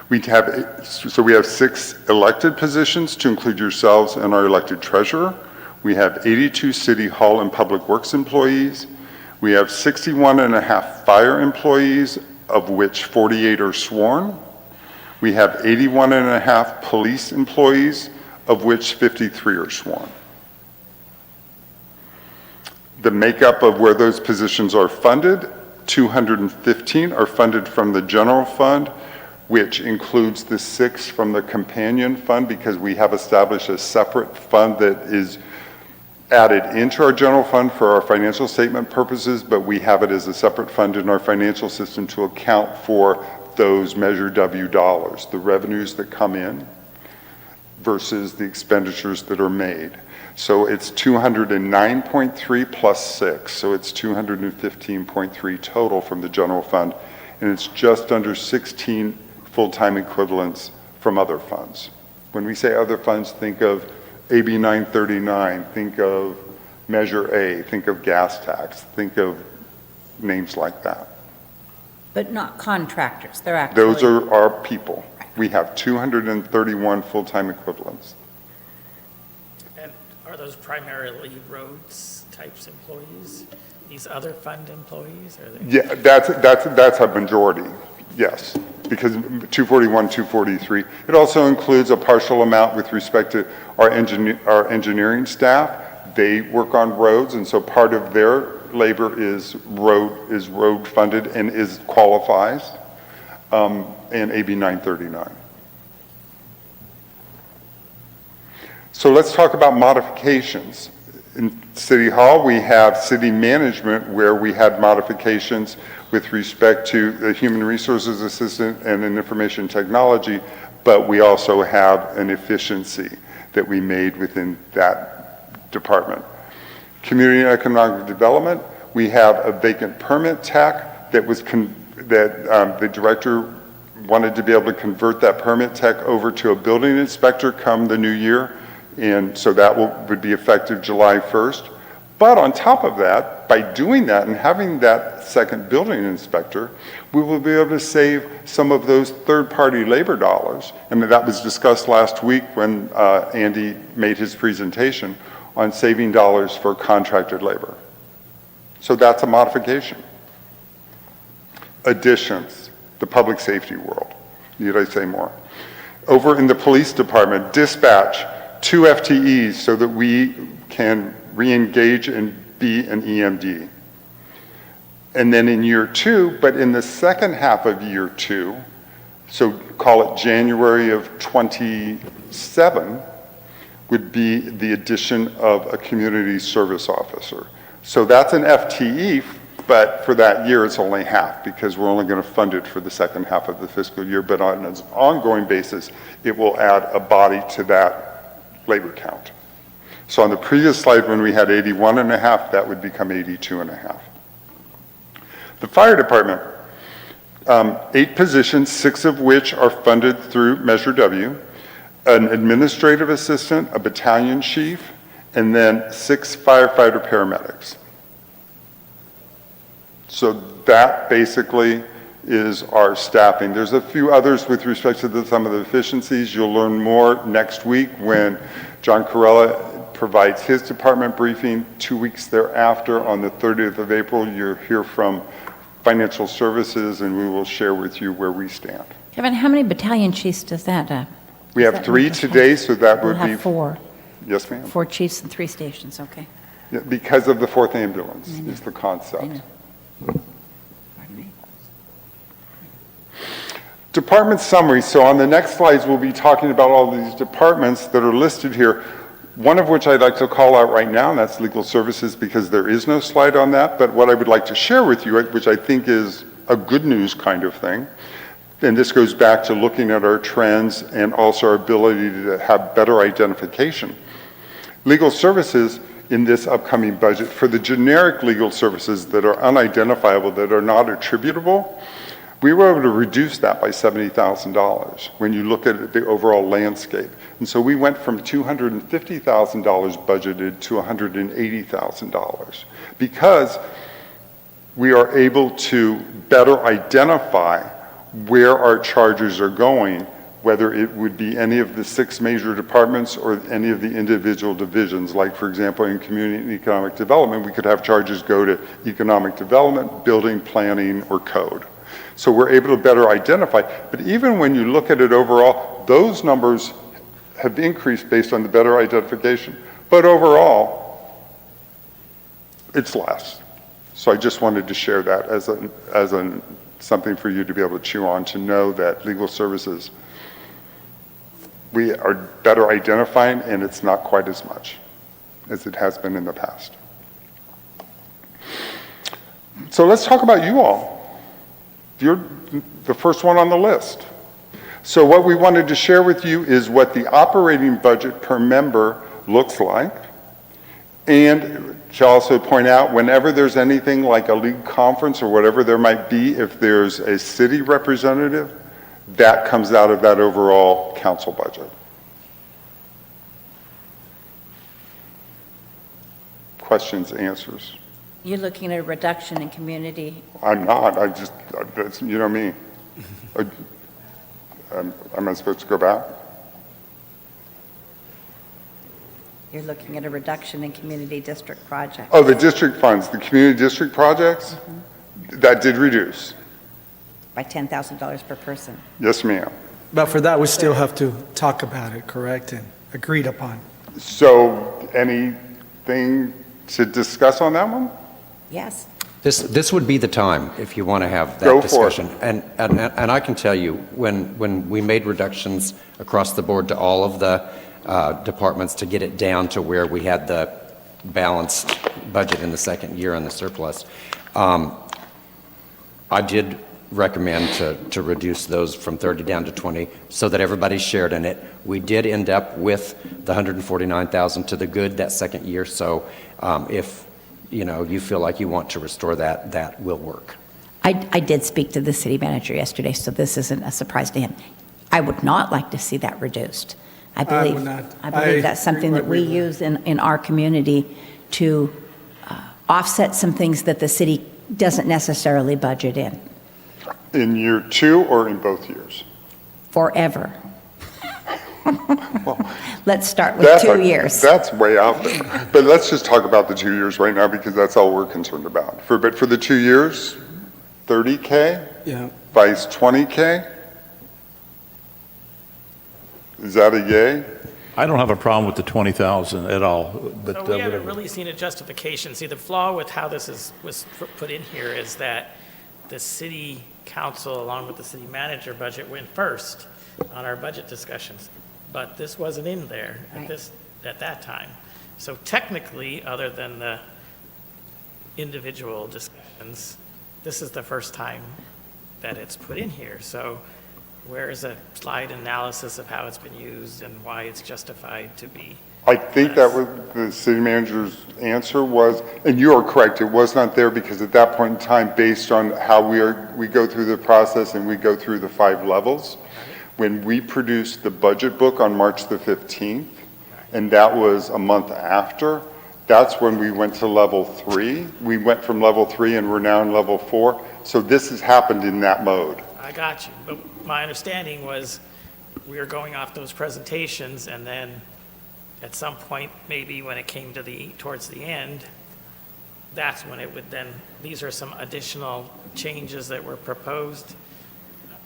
We have 6 elected positions to include yourselves and our elected treasurer. We have 82 city hall and public works employees. We have 61.5 fire employees, of which 48 are sworn. We have 81.5 police employees, of which 53 are sworn. The makeup of where those positions are funded, 215 are funded from the general fund, which includes the 6 from the companion fund, because we have established a separate fund that is added into our general fund for our financial statement purposes, but we have it as a separate fund in our financial system to account for those Measure W dollars, the revenues that come in versus the expenditures that are made. So it's 209.3 plus 6, so it's 215.3 total from the general fund, and it's just under 16 full-time equivalents from other funds. When we say other funds, think of AB 939, think of Measure A, think of gas tax, think of names like that. But not contractors, they're actually... Those are our people. We have 231 full-time equivalents. And are those primarily roads types employees? These other fund employees? Are they? Yeah, that's a majority, yes, because 241, 243. It also includes a partial amount with respect to our engineering staff. They work on roads, and so part of their labor is road funded and is qualifies, and AB 939. So let's talk about modifications. In City Hall, we have city management where we had modifications with respect to the human resources assistant and in information technology, but we also have an efficiency that we made within that department. Community and economic development, we have a vacant permit tech that was the director wanted to be able to convert that permit tech over to a building inspector come the new year. And so that would be effective July 1st. But on top of that, by doing that and having that second building inspector, we will be able to save some of those third-party labor dollars. And that was discussed last week when Andy made his presentation on saving dollars for contracted labor. So that's a modification. Additions, the public safety world. Need I say more? Over in the police department, dispatch, 2 FTEs so that we can re-engage and be an EMD. And then in year 2, but in the second half of year 2, so call it January of 27, would be the addition of a community service officer. So that's an FTE, but for that year it's only half because we're only going to fund it for the second half of the fiscal year, but on an ongoing basis, it will add a body to that labor count. So on the previous slide when we had 81.5, that would become 82.5. The fire department, 8 positions, 6 of which are funded through Measure W, an administrative assistant, a battalion chief, and then 6 firefighter paramedics. So that basically is our staffing. There's a few others with respect to some of the efficiencies. You'll learn more next week when John Corella provides his department briefing. 2 weeks thereafter, on the 30th of April, you'll hear from Financial Services, and we will share with you where we stand. Kevin, how many battalion chiefs does that? We have 3 today, so that would We'll be... have 4. Yes, ma'am. 4 chiefs and 3 stations, okay. Yeah, because of the 4th ambulance is the concept. I know. Pardon me. Department summary. So on the next slides, we'll be talking about all these departments that are listed here, one of which I'd like to call out right now, and that's legal services, because there is no slide on that. But what I would like to share with you, which I think is a good news kind of thing, and this goes back to looking at our trends and also our ability to have better identification. Legal services in this upcoming budget, for the generic legal services that are unidentifiable, that are not attributable, we were able to reduce that by $70,000 when you look at the overall landscape. And so we went from $250,000 budgeted to $180,000 because we are able to better identify where our charges are going, whether it would be any of the 6 major departments or any of the individual divisions. Like, for example, in community and economic development, we could have charges go to economic development, building, planning, or code. So we're able to better identify. But even when you look at it overall, those numbers have increased based on the better identification. But overall, it's less. So I just wanted to share that as something for you to be able to chew on, to know that legal services, we are better identifying, and it's not quite as much as it has been in the past. So let's talk about you all. You're the first one on the list. So what we wanted to share with you is what the operating budget per member looks like. And to also point out, whenever there's anything like a league conference or whatever there might be, if there's a city representative, that comes out of that overall council budget. Questions, answers? You're looking at a reduction in community. I'm not, that's, you know me. Am I supposed to go back? You're looking at a reduction in community district projects. Oh, the district funds, the community district projects, that did reduce. By $10,000 per person. Yes, ma'am. But for that, we still have to talk about it, correct, and agreed upon. So anything to discuss on that one? Yes. This would be the time if you want to have Go that for it. discussion. And I can tell you, when we made reductions across the board to all of the departments to get it down to where we had the balanced budget in the second year and the surplus, I did recommend to reduce those from 30 down to 20 so that everybody shared in it. We did end up with the $149,000 to the good that second year. So if you feel like you want to restore that, that will work. I did speak to the city manager yesterday, so this isn't a surprise to him. I would not like to see that reduced. I believe would not. that's something that we use in our community to offset some things that the city doesn't necessarily budget in In year 2 or in both years? forever. Let's start with 2 years. That's way out there. But let's just talk about the 2 years right now because that's all we're concerned about. But for the 2 years, 30K, Yeah. vice 20K? Is that a yay? I don't have a problem with the 20,000 at all, but So we haven't whatever. really seen a justification. See, the flaw with how this was put in here is that the city council, along with the city manager budget, went first on our budget discussions. But this wasn't in there at that time. So technically, other than the individual discussions, this is the first time that it's put in here. So where is a slide analysis of how it's been used and why it's justified to be I think that was the city manager's answer was, and you are correct, it was not there because at that point in time, based on how we go through the process and we go through the 5 levels, when we produced the budget book on March the 15th, and that was a month after, that's when we went to level 3. We went from level 3 and we're now in level 4. So this has happened in that mode. I got you, but my understanding was we were going off those presentations, and then at some point, maybe when it came to towards the end, that's when it would then, these are some additional changes that were proposed.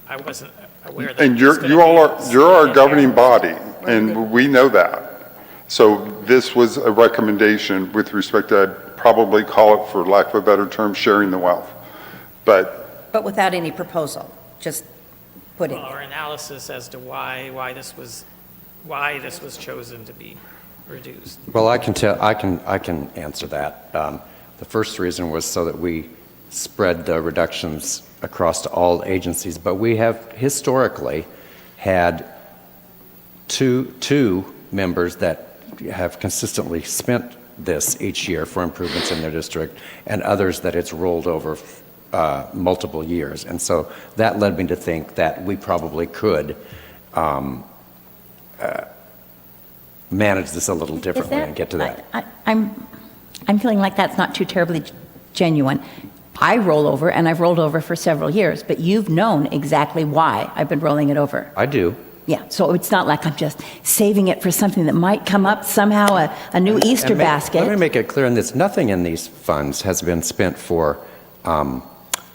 I wasn't aware that. And it was gonna you're our be in governing there. body, and we know that. So this was a recommendation with respect to, I'd probably call it, for lack of a better term, sharing the wealth. But without any proposal, just put it Well, our analysis as to why this was chosen to be reduced. Well, I can answer that. The first reason was so that we spread the reductions across to all agencies, but we have historically had two members that have consistently spent this each year for improvements in their district, and others that it's rolled over multiple years. And so that led me to think that we probably could manage this a little differently and get to that. I'm feeling like that's not too terribly genuine. I roll over, and I've rolled over for several years, but you've known exactly why I've been rolling it over. I do. Yeah, so it's not like I'm just saving it for something that might come up somehow, a new Easter And let me basket. make it clear in this, nothing in these funds has been spent for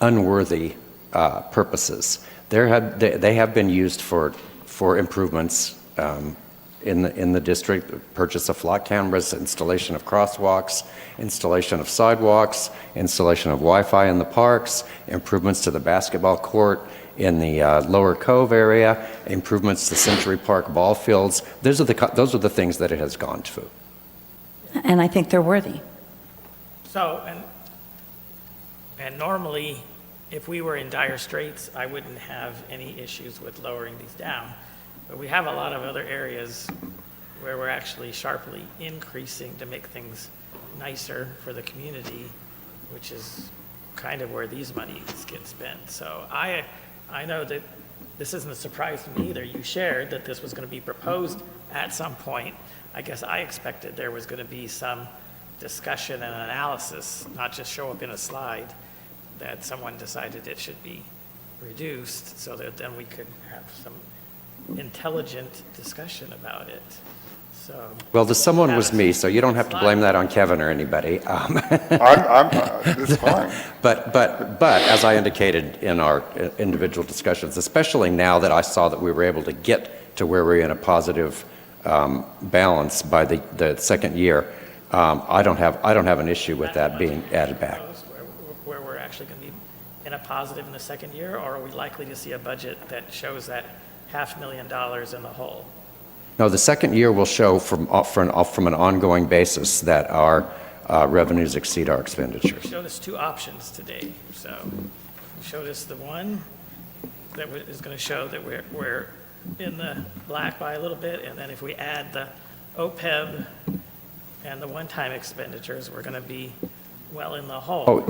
unworthy purposes. They have been used for improvements in the district, purchase of flock cameras, installation of crosswalks, installation of sidewalks, installation of Wi-Fi in the parks, improvements to the basketball court in the Lower Cove area, improvements to Century Park ball fields. Those are the things that it has gone to. And I think they're worthy. So, and normally, if we were in dire straits, I wouldn't have any issues with lowering these down. But we have a lot of other areas where we're actually sharply increasing to make things nicer for the community, which is kind of where these monies get spent. So I know that this isn't a surprise to me either. You shared that this was going to be proposed at some point. I guess I expected there was going to be some discussion and analysis, not just show up in a slide, that someone decided it should be reduced so that then we could have some intelligent discussion about it. So. Well, the someone was me, so you don't have to blame that on Kevin or anybody. it's fine. But as I indicated in our individual discussions, especially now that I saw that we were able to get to where we're in a positive balance by the second year, I don't have an issue with that being added back. Where we're actually going to be in a positive in the second year, or are we likely to see a budget that shows that $500,000 in the hole? No, the second year will show from an ongoing basis that our revenues exceed our expenditures. You showed us two options today. So you showed us the one that is going to show that we're in the black by a little bit, and then if we add the OPEB and the one-time expenditures, we're going to be well in the hole. Oh,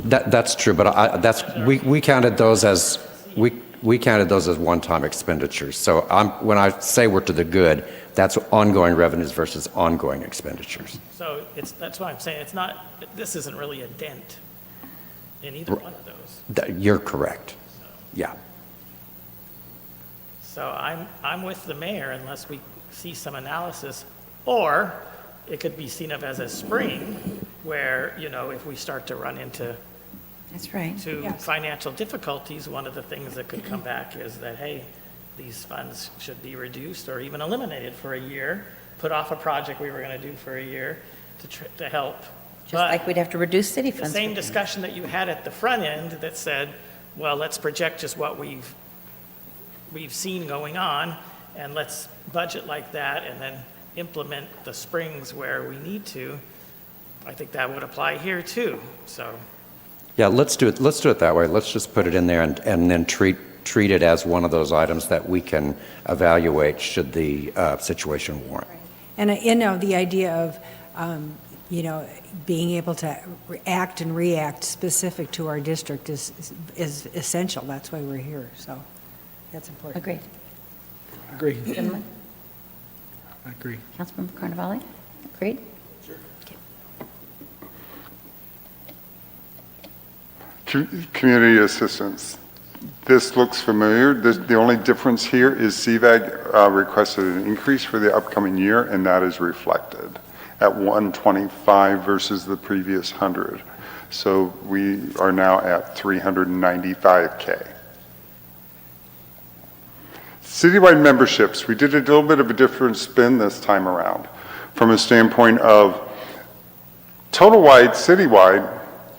that's true, but we counted those as we counted those as one-time expenditures. So when I say we're to the good, that's ongoing revenues versus ongoing expenditures. So that's why I'm saying this isn't really a dent in either one of those. You're correct. Yeah. So I'm with the mayor unless we see some analysis, or it could be seen of as a spring where, if we start to run into That's right. financial difficulties, one of the things that could come back is that, hey, these funds should be reduced or even eliminated for a year, put off a project we were going to do for a year to help. Just like we'd have to reduce city The funds. same discussion that you had at the front end that said, well, let's project just what we've seen going on, and let's budget like that and then implement the springs where we need to. I think that would apply here too, so. Yeah, let's do it that way. Let's just put it in there and then treat treat it as one of those items that we can evaluate should the situation warrant. And, the idea of, being able to act and react specific to our district is essential. That's why we're here, so that's important. Agreed. Agree. Gentlemen? I agree. Councilmember Carnevale? Agreed? Community assistance. This looks familiar. The only difference here is CVAG requested an increase for the upcoming year, and that is reflected at 125 versus the previous 100. So we are now at 395K. Citywide memberships, we did a little bit of a different spin this time around from a standpoint of total-wide, citywide,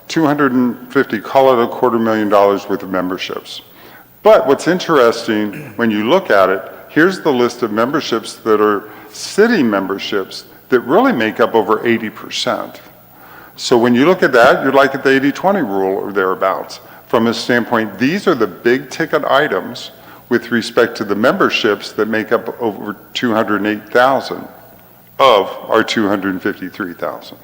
250, call it $250,000 worth of memberships. But what's interesting, when you look at it, here's the list of memberships that are city memberships that really make up over 80%. So when you look at that, you're like at the 80-20 rule or thereabouts. From a standpoint, these are the big ticket items with respect to the memberships that make up over 208,000 of our 253,000.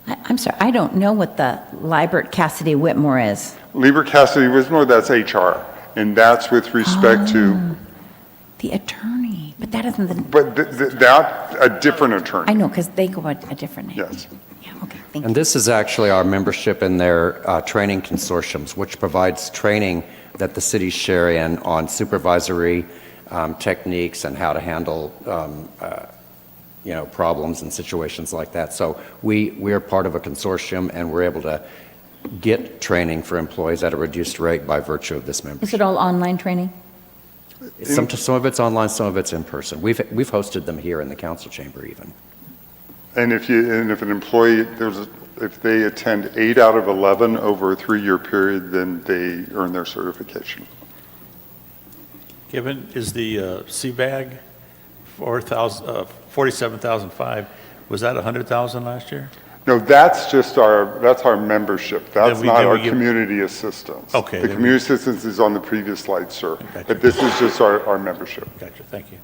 I'm sorry, I don't know what the Liebert Cassidy Whitmore is. Lieber Cassidy Wismore, that's HR, and that's with respect to, The attorney, but that isn't the, but that, a different attorney. I know, because they go by a different name. Yes. Yeah, okay, thank you. And this is actually our membership in their training consortiums, which provides training that the cities share in on supervisory techniques and how to handle problems and situations like that. So we are part of a consortium, and we're able to get training for employees at a reduced rate by virtue of this Is membership. it all online training? Some of it's online, some of it's in person. We've hosted them here in the council chamber even. And if an employee, if they attend 8 out of 11 over a 3-year period, then they earn their certification. Kevin, is the CBAG 47,005, was that 100,000 last year? No, that's just that's our membership. That's not then we our give- community assistance. Okay, The then community assistance is on the previous slide, sir. Gotcha. But this is just our membership. Gotcha, thank you.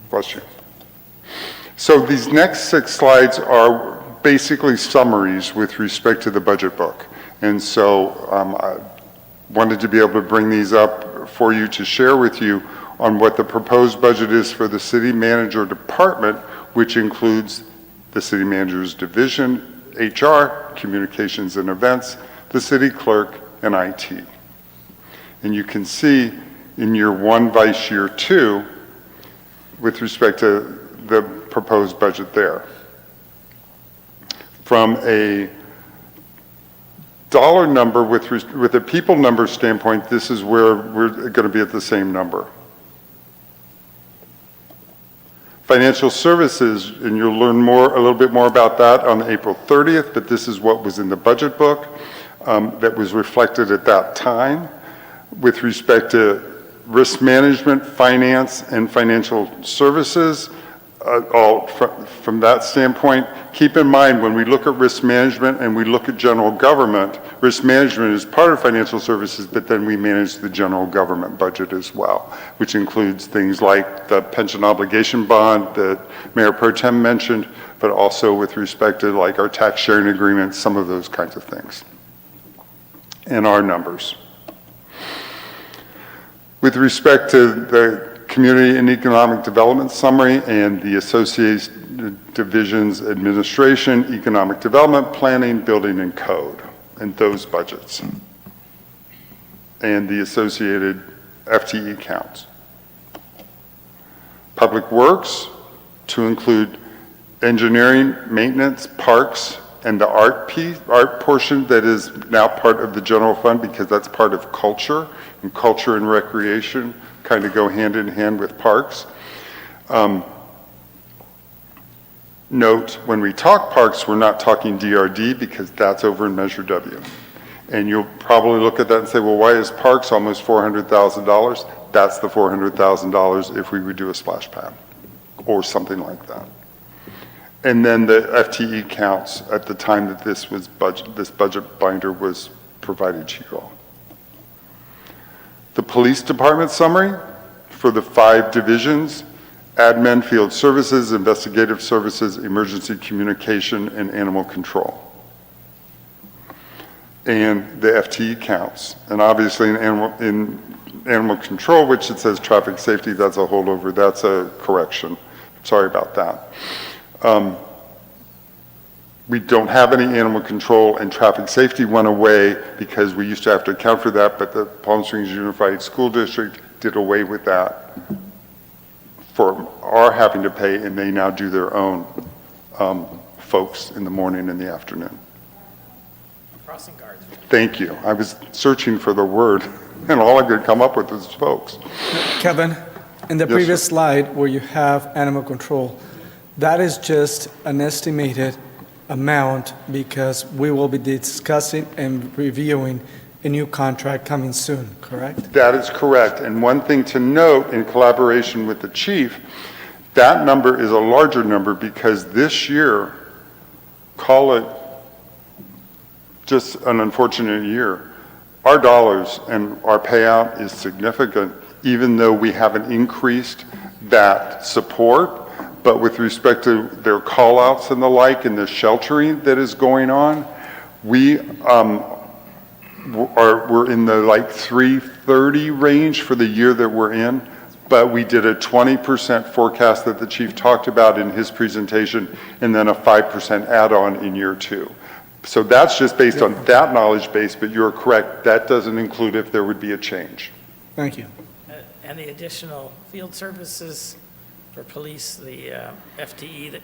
Bless you. So these next 6 slides are basically summaries with respect to the budget book. And so I wanted to be able to bring these up for you to share with you on what the proposed budget is for the city manager department, which includes the city manager's division, HR, communications and events, the city clerk, and IT. And you can see in year 1, vice year 2, with respect to the proposed budget there. From a dollar number with a people number standpoint, this is where we're going to be at the same number. Financial services, and you'll learn a little bit more about that on April 30th, but this is what was in the budget book that was reflected at that time with respect to risk management, finance, and financial services. All from that standpoint, keep in mind when we look at risk management and we look at general government, risk management is part of financial services, but then we manage the general government budget as well, which includes things like the pension obligation bond that Mayor Pro Tem mentioned, but also with respect to like our tax sharing agreements, some of those kinds of things, and our numbers. With respect to the Community and Economic Development Summary and the Associated Divisions Administration, Economic Development, Planning, Building, and Code, and those budgets, and the associated FTE counts. Public Works, to include engineering, maintenance, parks, and the art portion that is now part of the general fund because that's part of culture, and culture and recreation kind of go hand in hand with parks. Note, when we talk parks, we're not talking DRD because that's over in Measure W. And you'll probably look at that and say, well, why is parks almost $400,000? That's the $400,000 if we would do a splash pad or something like that. And then the FTE counts at the time that this budget binder was provided to you all. The police department summary for the 5 divisions admin, field services, investigative services, emergency communication, and animal control. And the FTE counts. And obviously in animal control, which it says traffic safety, that's a holdover, that's a correction. Sorry about that. We don't have any animal control, and traffic safety went away because we used to have to account for that, but the Palm Springs Unified School District did away with that for our having to pay, and they now do their own folks in the morning and the afternoon. Crossing guards. Thank you. I was searching for the word, and all I could come up with is folks. Kevin, in the Yes, previous sir. slide where you have animal control, that is just an estimated amount because we will be discussing and reviewing a new contract coming soon, correct? That is correct. And one thing to note in collaboration with the chief, that number is a larger number because this year, call it just an unfortunate year, our dollars and our payout is significant, even though we haven't increased that support. But with respect to their call-outs and the like and the sheltering that is going on, we're in the like 330 range for the year that we're in, but we did a 20% forecast that the chief talked about in his presentation, and then a 5% add-on in year 2. So that's just based on that knowledge base, but you're correct, that doesn't include if there would be a change. Thank you. And the additional field services for police, the FTE,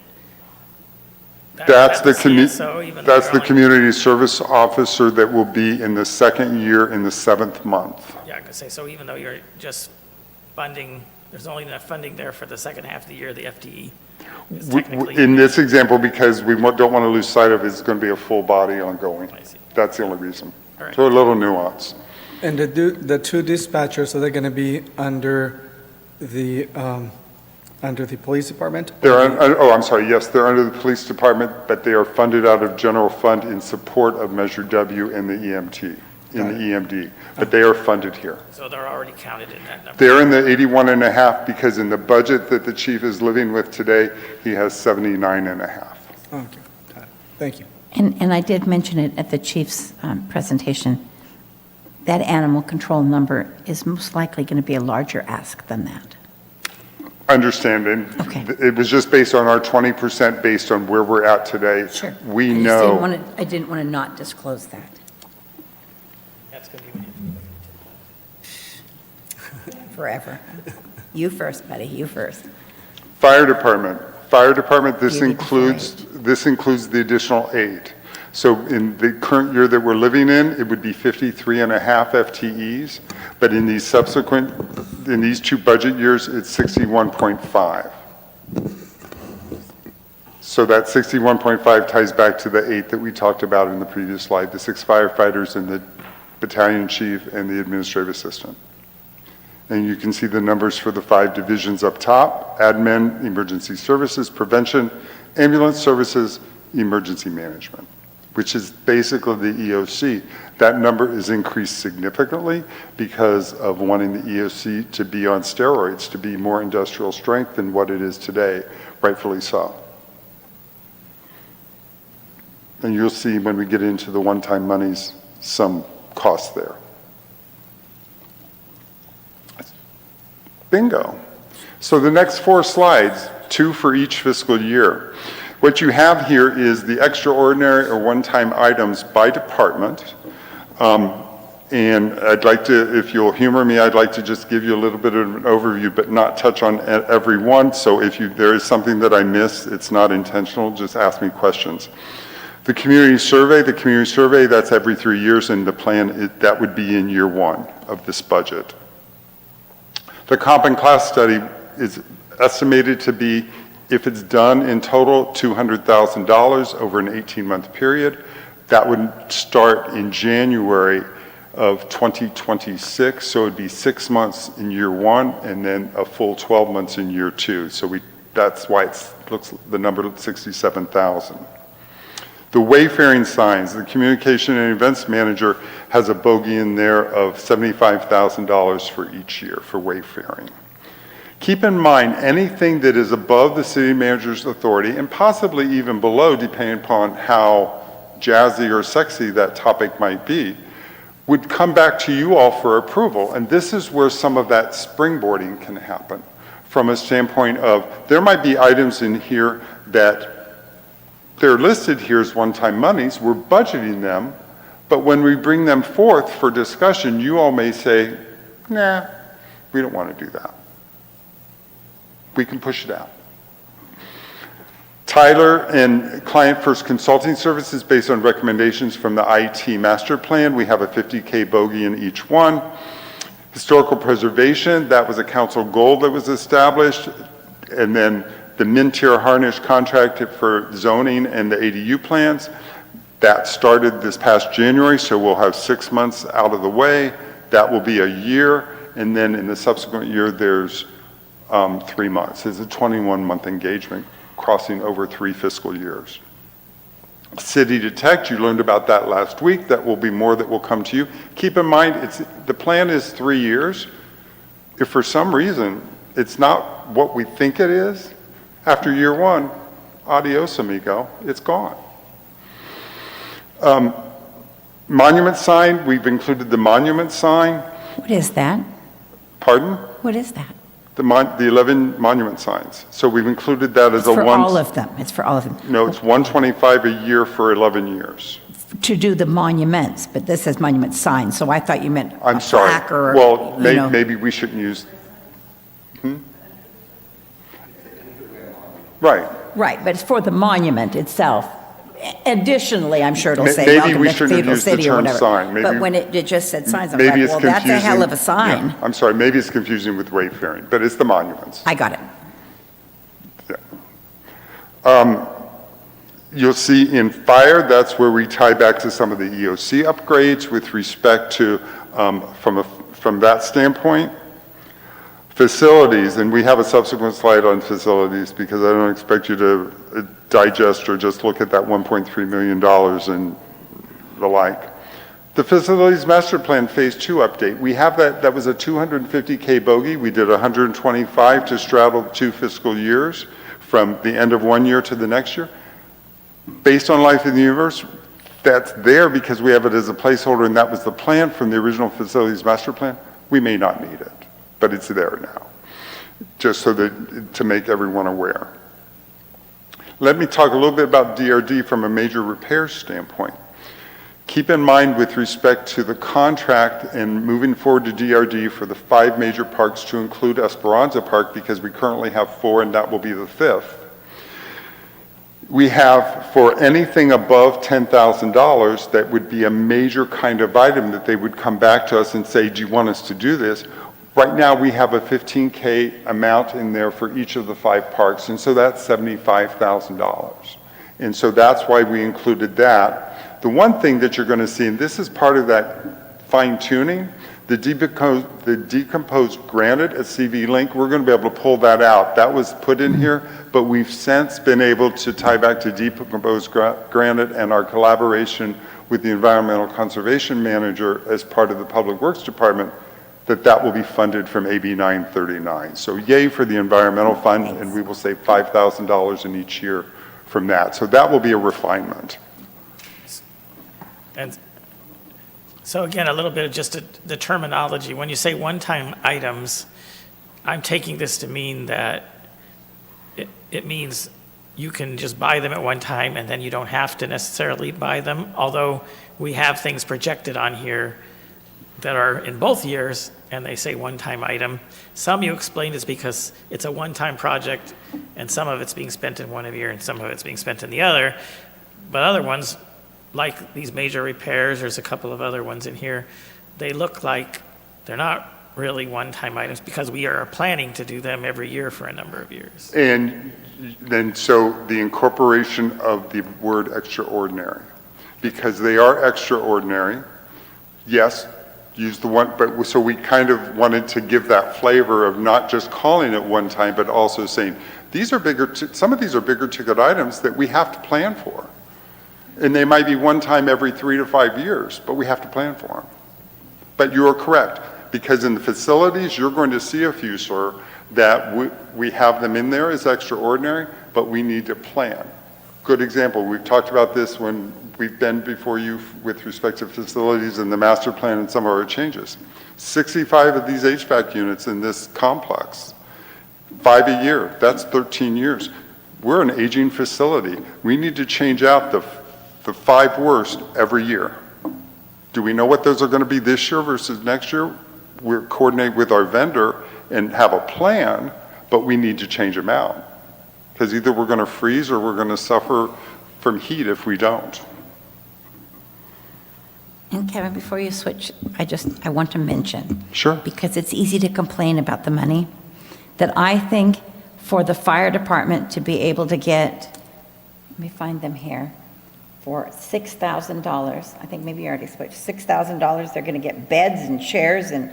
That's the CSO, even though that's they're the only- community service officer that will be in the 2nd year in the 7th month. Yeah, I could say, so even though you're just funding, there's only enough funding there for the second half of the year, the FTE is technically. In this example, because we don't want to lose sight of, it's going to be a full body ongoing. I see. That's the only reason. All right. So a little nuance. And the two dispatchers, are they going to be under the police department? I'm sorry, yes, they're under the police department, but they are funded out of general fund in support of Measure W and the EMT, in the EMD, but they are funded here. So they're already counted in that number. They're in the 81.5 because in the budget that the chief is living with today, he has 79.5. Okay, got it. Thank you. And I did mention it at the chief's presentation. That animal control number is most likely going to be a larger ask than that. Understanding. Okay. It was just based on our 20% based on where we're at today. We know. I didn't want to not disclose that. That's going to be. Forever. You first, buddy, you first. Fire department, this You need includes the additional 8. So in the current year that we're living in, it would be 53.5 FTEs, but in these in these 2 budget years, it's 61.5. So that 61.5 ties back to the 8 that we talked about in the previous slide, the 6 firefighters and the battalion chief and the administrative assistant. And you can see the numbers for the 5 divisions up top: admin, emergency services, prevention, ambulance services, emergency management, which is basically the EOC. That number is increased significantly because of wanting the EOC to be on steroids, to be more industrial strength than what it is today, rightfully so. And you'll see when we get into the one-time monies, some costs there. Bingo. So the next 4 slides, 2 for each fiscal year. What you have here is the extraordinary or one-time items by department. And I'd like to, if you'll humor me, I'd like to just give you a little bit of an overview, but not touch on every one. So if there is something that I miss, it's not intentional, just ask me questions. The community survey, that's every 3 years, and the plan, that would be in year 1 of this budget. The comp and class study is estimated to be, if it's done in total, $200,000 over an 18-month period. That would start in January of 2026, so it'd be 6 months in year 1 and then a full 12 months in year 2. So that's why the number looks 67,000. The wayfaring signs, the communication and events manager has a bogey in there of $75,000 for each year for wayfaring. Keep in mind, anything that is above the city manager's authority, and possibly even below, depending upon how jazzy or sexy that topic might be, would come back to you all for approval. And this is where some of that springboarding can happen, from a standpoint of, there might be items in here that they're listed here as one-time monies, we're budgeting them, but when we bring them forth for discussion, you all may say, nah, we don't want to do that. We can push it out. Tyler and Client First Consulting Services, based on recommendations from the IT Master Plan, we have a 50K bogey in each one. Historical preservation, that was a council goal that was established. And then the Mintier Harnish contract for zoning and the ADU plans, that started this past January, so we'll have 6 months out of the way. That will be a year, and then in the subsequent year, there's 3 months. It's a 21-month engagement crossing over 3 fiscal years. City Detect, you learned about that last week. That will be more that will come to you. Keep in mind, the plan is 3 years. If for some reason it's not what we think it is, after year 1, adios amigo, it's gone. Monument sign, we've included the monument sign. What is that? Pardon? What is that? The 11 monument signs. So we've included that as It's a for one. all of them. It's for all of them. No, it's 125 a year for 11 years. To do the monuments, but this says monument signs, so I thought you meant I'm a sorry. plaque or, Well, you know. maybe we shouldn't use. Right. Right, but it's for the monument itself. Additionally, I'm sure it'll say Maybe welcome we to shouldn't have Cathedral used the City or term whatever. sign. Maybe- But when it just said signs, I was Maybe like, it's well, confusing. that's a hell of a sign. Yeah, I'm sorry, maybe it's confusing with wayfaring, but it's the monuments. I got it. You'll see in fire, that's where we tie back to some of the EOC upgrades with respect to, from that standpoint. Facilities, and we have a subsequent slide on facilities because I don't expect you to digest or just look at that $1.3 million and the like. The Facilities Master Plan Phase 2 update, we have that was a 250K bogey. We did 125 to straddle 2 fiscal years from the end of 1 year to the next year. Based on life in the universe, that's there because we have it as a placeholder and that was the plan from the original Facilities Master Plan. We may not need it, but it's there now, just so that to make everyone aware. Let me talk a little bit about DRD from a major repairs standpoint. Keep in mind with respect to the contract and moving forward to DRD for the 5 major parks to include Esperanza Park because we currently have 4 and that will be the 5th. We have for anything above $10,000 that would be a major kind of item that they would come back to us and say, do you want us to do this? Right now we have a $15K amount in there for each of the 5 parks, and so that's $75,000. And so that's why we included that. The one thing that you're going to see, and this is part of that fine tuning, the decomposed granite at CV Link, we're going to be able to pull that out. That was put in here, but we've since been able to tie back to decomposed granite and our collaboration with the Environmental Conservation Manager as part of the Public Works Department, that will be funded from AB 939. So yay for the Environmental Fund, and we will save $5,000 in each year from that. So that will be a refinement. And so again, a little bit of just the terminology. When you say one-time items, I'm taking this to mean that it means you can just buy them at one time and then you don't have to necessarily buy them, although we have things projected on here that are in both years and they say one-time item. Some you explained is because it's a one-time project and some of it's being spent in one year and some of it's being spent in the other. But other ones, like these major repairs, there's a couple of other ones in here, they look like they're not really one-time items because we are planning to do them every year for a number of years. And then so the incorporation of the word extraordinary, because they are extraordinary, yes, use the one, but so we kind of wanted to give that flavor of not just calling it one time, but also saying, these are bigger, some of these are bigger ticket items that we have to plan for. And they might be one time every 3 to 5 years, but we have to plan for them. But you are correct, Because in the facilities, you're going to see a few, sir, that we have them in there as extraordinary, but we need to plan. Good example, we've talked about this when we've been before you with respect to facilities and the master plan and some of our changes. 65 of these HVAC units in this complex, 5 a year, that's 13 years. We're an aging facility. We need to change out the 5 worst every year. Do we know what those are going to be this year versus next year? We'll coordinate with our vendor and have a plan, but we need to change them out. Because either we're going to freeze or we're going to suffer from heat if we don't. And Kevin, before you switch, I want to mention. Sure. Because it's easy to complain about the money, that I think for the fire department to be able to get, let me find them here, for $6,000, I think maybe you already switched, $6,000, they're going to get beds and chairs and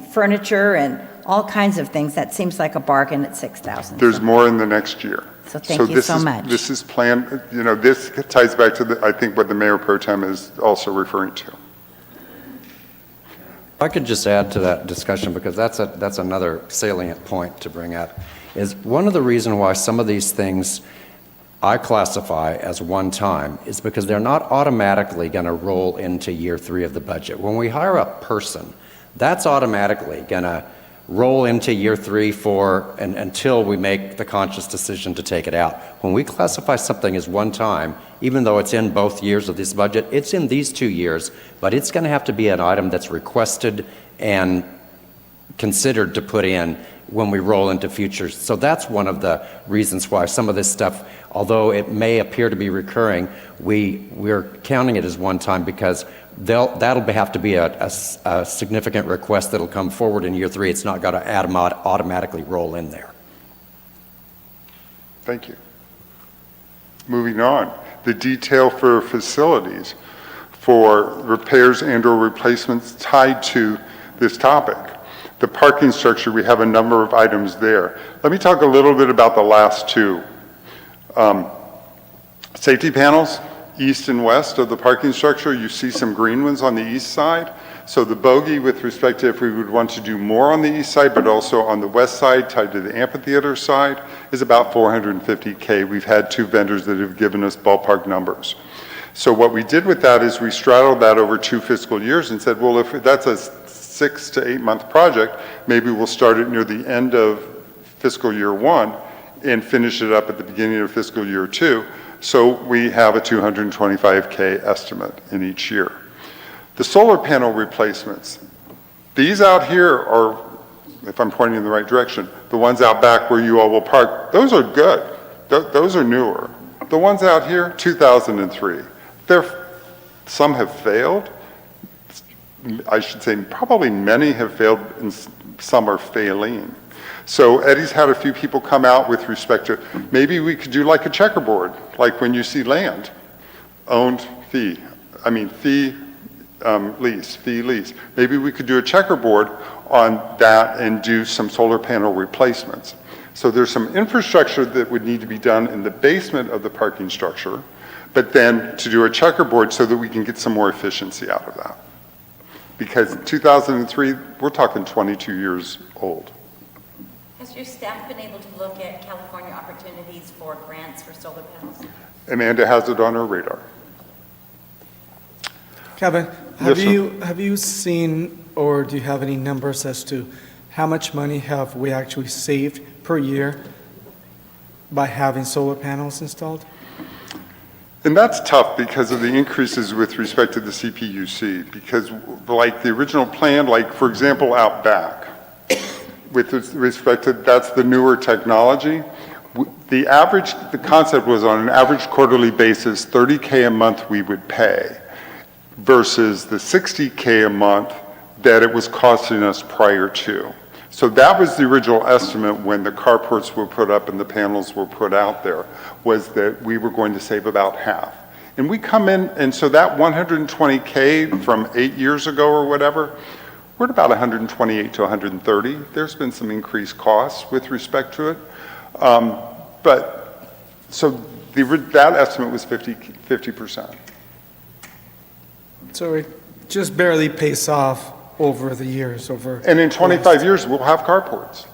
furniture and all kinds of things. That seems like a bargain at $6,000. There's more in the next year. So thank you so much. This is planned, this ties back to I think what the Mayor Pro Tem is also referring to. If I could just add to that discussion, because that's another salient point to bring up, is one of the reasons why some of these things I classify as one time is because they're not automatically going to roll into year 3 of the budget. When we hire a person, that's automatically going to roll into year 3 until we make the conscious decision to take it out. When we classify something as one time, even though it's in both years of this budget, it's in these 2 years, but it's going to have to be an item that's requested and considered to put in when we roll into futures. So that's one of the reasons why some of this stuff, although it may appear to be recurring, we're counting it as one time because that'll have to be a significant request that'll come forward in year 3. It's not got to automatically roll in there. Thank you. Moving on, the detail for facilities for repairs and or replacements tied to this topic. The parking structure, we have a number of items there. Let me talk a little bit about the last 2. Safety panels, east and west of the parking structure. You see some green ones on the east side. So the bogey with respect to if we would want to do more on the east side, but also on the west side tied to the amphitheater side, is about $450K. We've had 2 vendors that have given us ballpark numbers. So what we did with that is we straddled that over 2 fiscal years and said, well, if that's a 6 to 8 month project, maybe we'll start it near the end of fiscal year 1 and finish it up at the beginning of fiscal year 2. So we have a $225K estimate in each year. The solar panel replacements, these out here are, if I'm pointing in the right direction, the ones out back where you all will park, those are good. Those are newer. The ones out here, 2003. Some have failed. I should say probably many have failed and some are failing. So Eddie's had a few people come out with respect to, maybe we could do like a checkerboard, like when you see land, owned fee lease. Maybe we could do a checkerboard on that and do some solar panel replacements. So there's some infrastructure that would need to be done in the basement of the parking structure, but then to do a checkerboard so that we can get some more efficiency out of that. Because 2003, we're talking 22 years old. Has your staff been able to look at California opportunities for grants for solar panels? Amanda has it on her radar. Kevin, Yes, sir. have you seen, or do you have any numbers as to how much money have we actually saved per year by having solar panels installed? And that's tough because of the increases with respect to the CPUC, because like the original plan, like for example, out back, with respect to, that's the newer technology. The concept was on an average quarterly basis, $30K a month we would pay versus the $60K a month that it was costing us prior to. So that was the original estimate when the carports were put up and the panels were put out there, was that we were going to save about half. And we come in, and so that 120K from 8 years ago or whatever, we're at about 128 to 130. There's been some increased costs with respect to it. But so that estimate was 50%. So it just barely pays off over the years, over? And in 25 years, we'll have carports.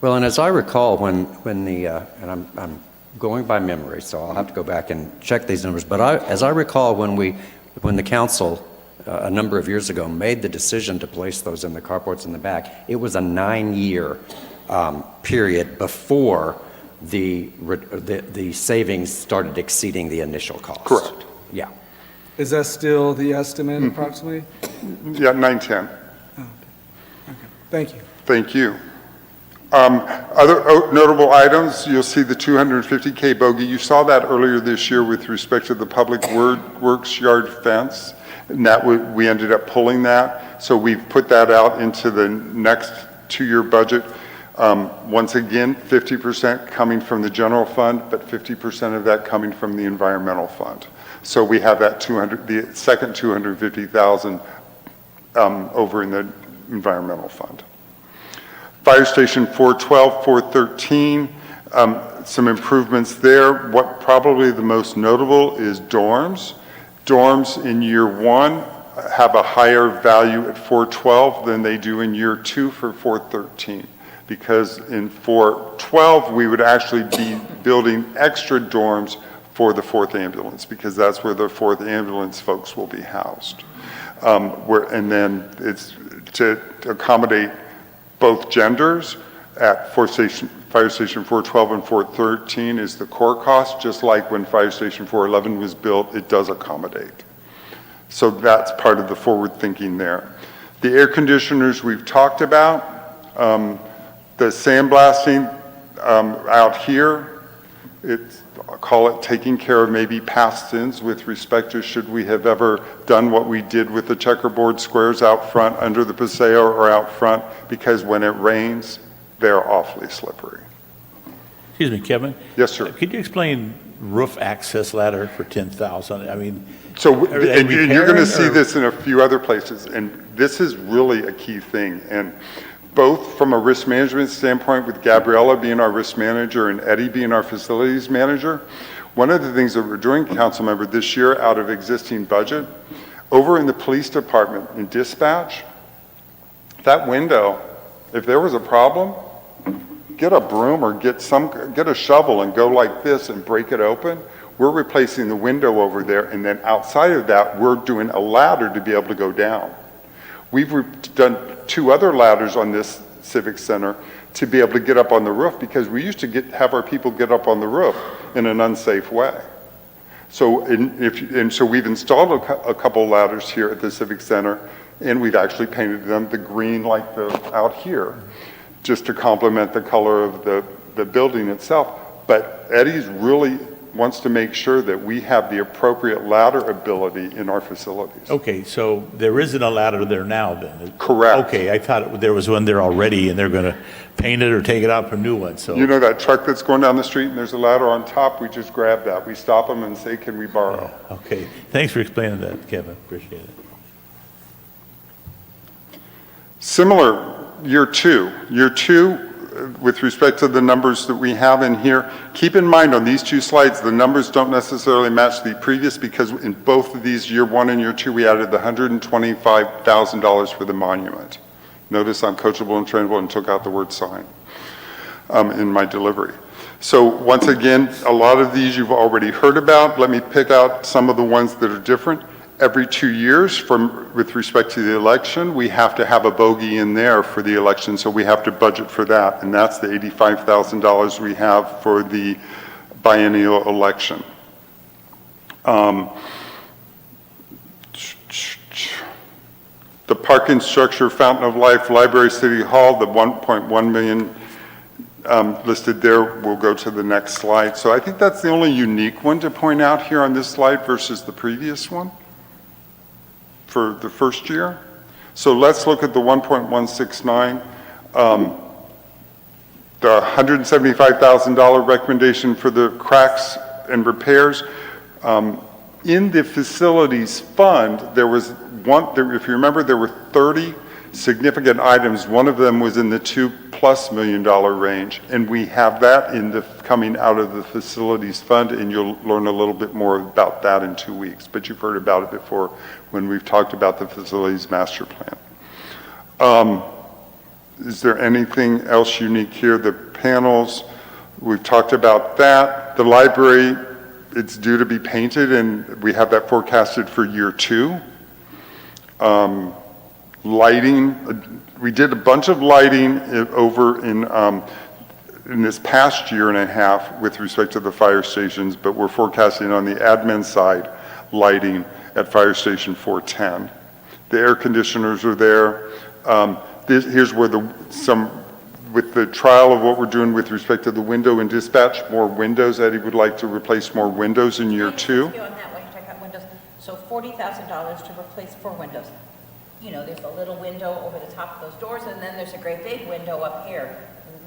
Well, and as I recall, when the, and I'm going by memory, so I'll have to go back and check these numbers, but as I recall, when the council, a number of years ago, made the decision to place those in the carports in the back, it was a 9-year period before the savings started exceeding the initial cost. Correct. Yeah. Is that still the estimate approximately? Yeah, 910. Thank you. Thank you. Other notable items, you'll see the 250K bogey. You saw that earlier this year with respect to the public works yard fence, and that we ended up pulling that. So we've put that out into the next 2-year budget. Once again, 50% coming from the general fund, but 50% of that coming from the environmental fund. So we have that the second 250,000 over in the environmental fund. Fire Station 412, 413, some improvements there. What probably the most notable is dorms. Dorms in year 1 have a higher value at 412 than they do in year 2 for 413. Because in 412, we would actually be building extra dorms for the 4th ambulance, because that's where the 4th ambulance folks will be housed. And then it's to accommodate both genders at Fire Station 412 and 413 is the core cost, just like when Fire Station 411 was built, it does accommodate. So that's part of the forward thinking there. The air conditioners we've talked about, the sandblasting out here, I'll call it taking care of maybe past sins with respect to should we have ever done what we did with the checkerboard squares out front under the Paseo or out front, because when it rains, they're awfully slippery. Excuse me, Kevin? Yes, sir. Could you explain roof access ladder for 10,000? I mean, So are they and you're going to repairing, see or- this in a few other places, and this is really a key thing. And both from a risk management standpoint, with Gabriella being our risk manager and Eddie being our facilities manager, one of the things that we're doing, council member, this year out of existing budget, over in the police department in dispatch, that window, if there was a problem, get a broom or get a shovel and go like this and break it open. We're replacing the window over there, and then outside of that, we're doing a ladder to be able to go down. We've done 2 other ladders on this Civic Center to be able to get up on the roof, because we used to have our people get up on the roof in an unsafe way. So, so we've installed a couple ladders here at the Civic Center, and we've actually painted them the green like out here, just to complement the color of the building itself. But Eddie's really wants to make sure that we have the appropriate ladder ability in our facilities. Okay, so there isn't a ladder there now then? Correct. Okay, I thought there was one there already and they're going to paint it or take it out for a new one, so. You know that truck that's going down the street and there's a ladder on top? We just grab that. We stop them and say, can we borrow? Okay, thanks for explaining that, Kevin, appreciate it. Similar, year 2. Year 2, with respect to the numbers that we have in here, keep in mind on these 2 slides, the numbers don't necessarily match the previous, because in both of these, year 1 and year 2, we added the $125,000 for the monument. Notice I'm coachable and trainable and took out the word sign in my delivery. So once again, a lot of these you've already heard about. Let me pick out some of the ones that are different. Every 2 years, with respect to the election, we have to have a bogey in there for the election, so we have to budget for that, and that's the $85,000 we have for the biennial election. The parking structure, Fountain of Life, Library, City Hall, the 1.1 million listed there will go to the next slide. So I think that's the only unique one to point out here on this slide versus the previous one for the first year. So let's look at the 1.169, the $175,000 recommendation for the cracks and repairs. In the facilities fund, there was if you remember, there were 30 significant items. One of them was in the $2+ million range, and we have that in the coming out of the facilities fund, and you'll learn a little bit more about that in 2 weeks. But you've heard about it before when we've talked about the facilities master plan. Is there anything else unique here? The panels, we've talked about that. The library, it's due to be painted, and we have that forecasted for year 2. Lighting, we did a bunch of lighting over in this past year and a half with respect to the fire stations, but we're forecasting on the admin side lighting at Fire Station 410. The air conditioners are there. Here's where with the trial of what we're doing with respect to the window and dispatch, more windows. Eddie would like to replace more windows in year 2. On that one, you talk about windows. So $40,000 to replace 4 windows. You know, there's a little window over the top of those doors, and then there's a great big window up here.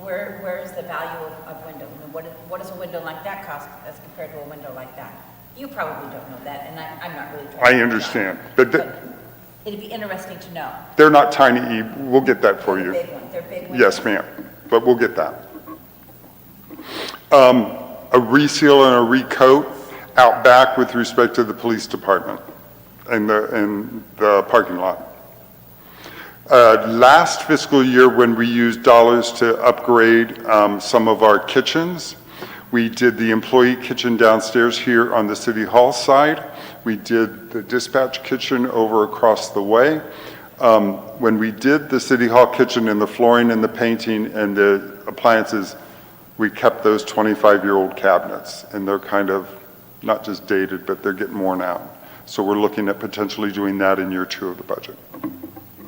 Where is the value of window? I mean, what does a window like that cost as compared to a window like that? You probably don't know that, and I'm not really trying I understand, but it'd be interesting to know. they're not tiny. We'll get that for you. Big ones, they're big windows. Yes, ma'am, but we'll get that. A reseal and a recoat out back with respect to the police department and the parking lot. Last fiscal year, when we used dollars to upgrade some of our kitchens, we did the employee kitchen downstairs here on the City Hall side. We did the dispatch kitchen over across the way. When we did the City Hall kitchen and the flooring and the painting and the appliances, we kept those 25-year-old cabinets, and they're kind of not just dated, but they're getting worn out. So we're looking at potentially doing that in year 2 of the budget.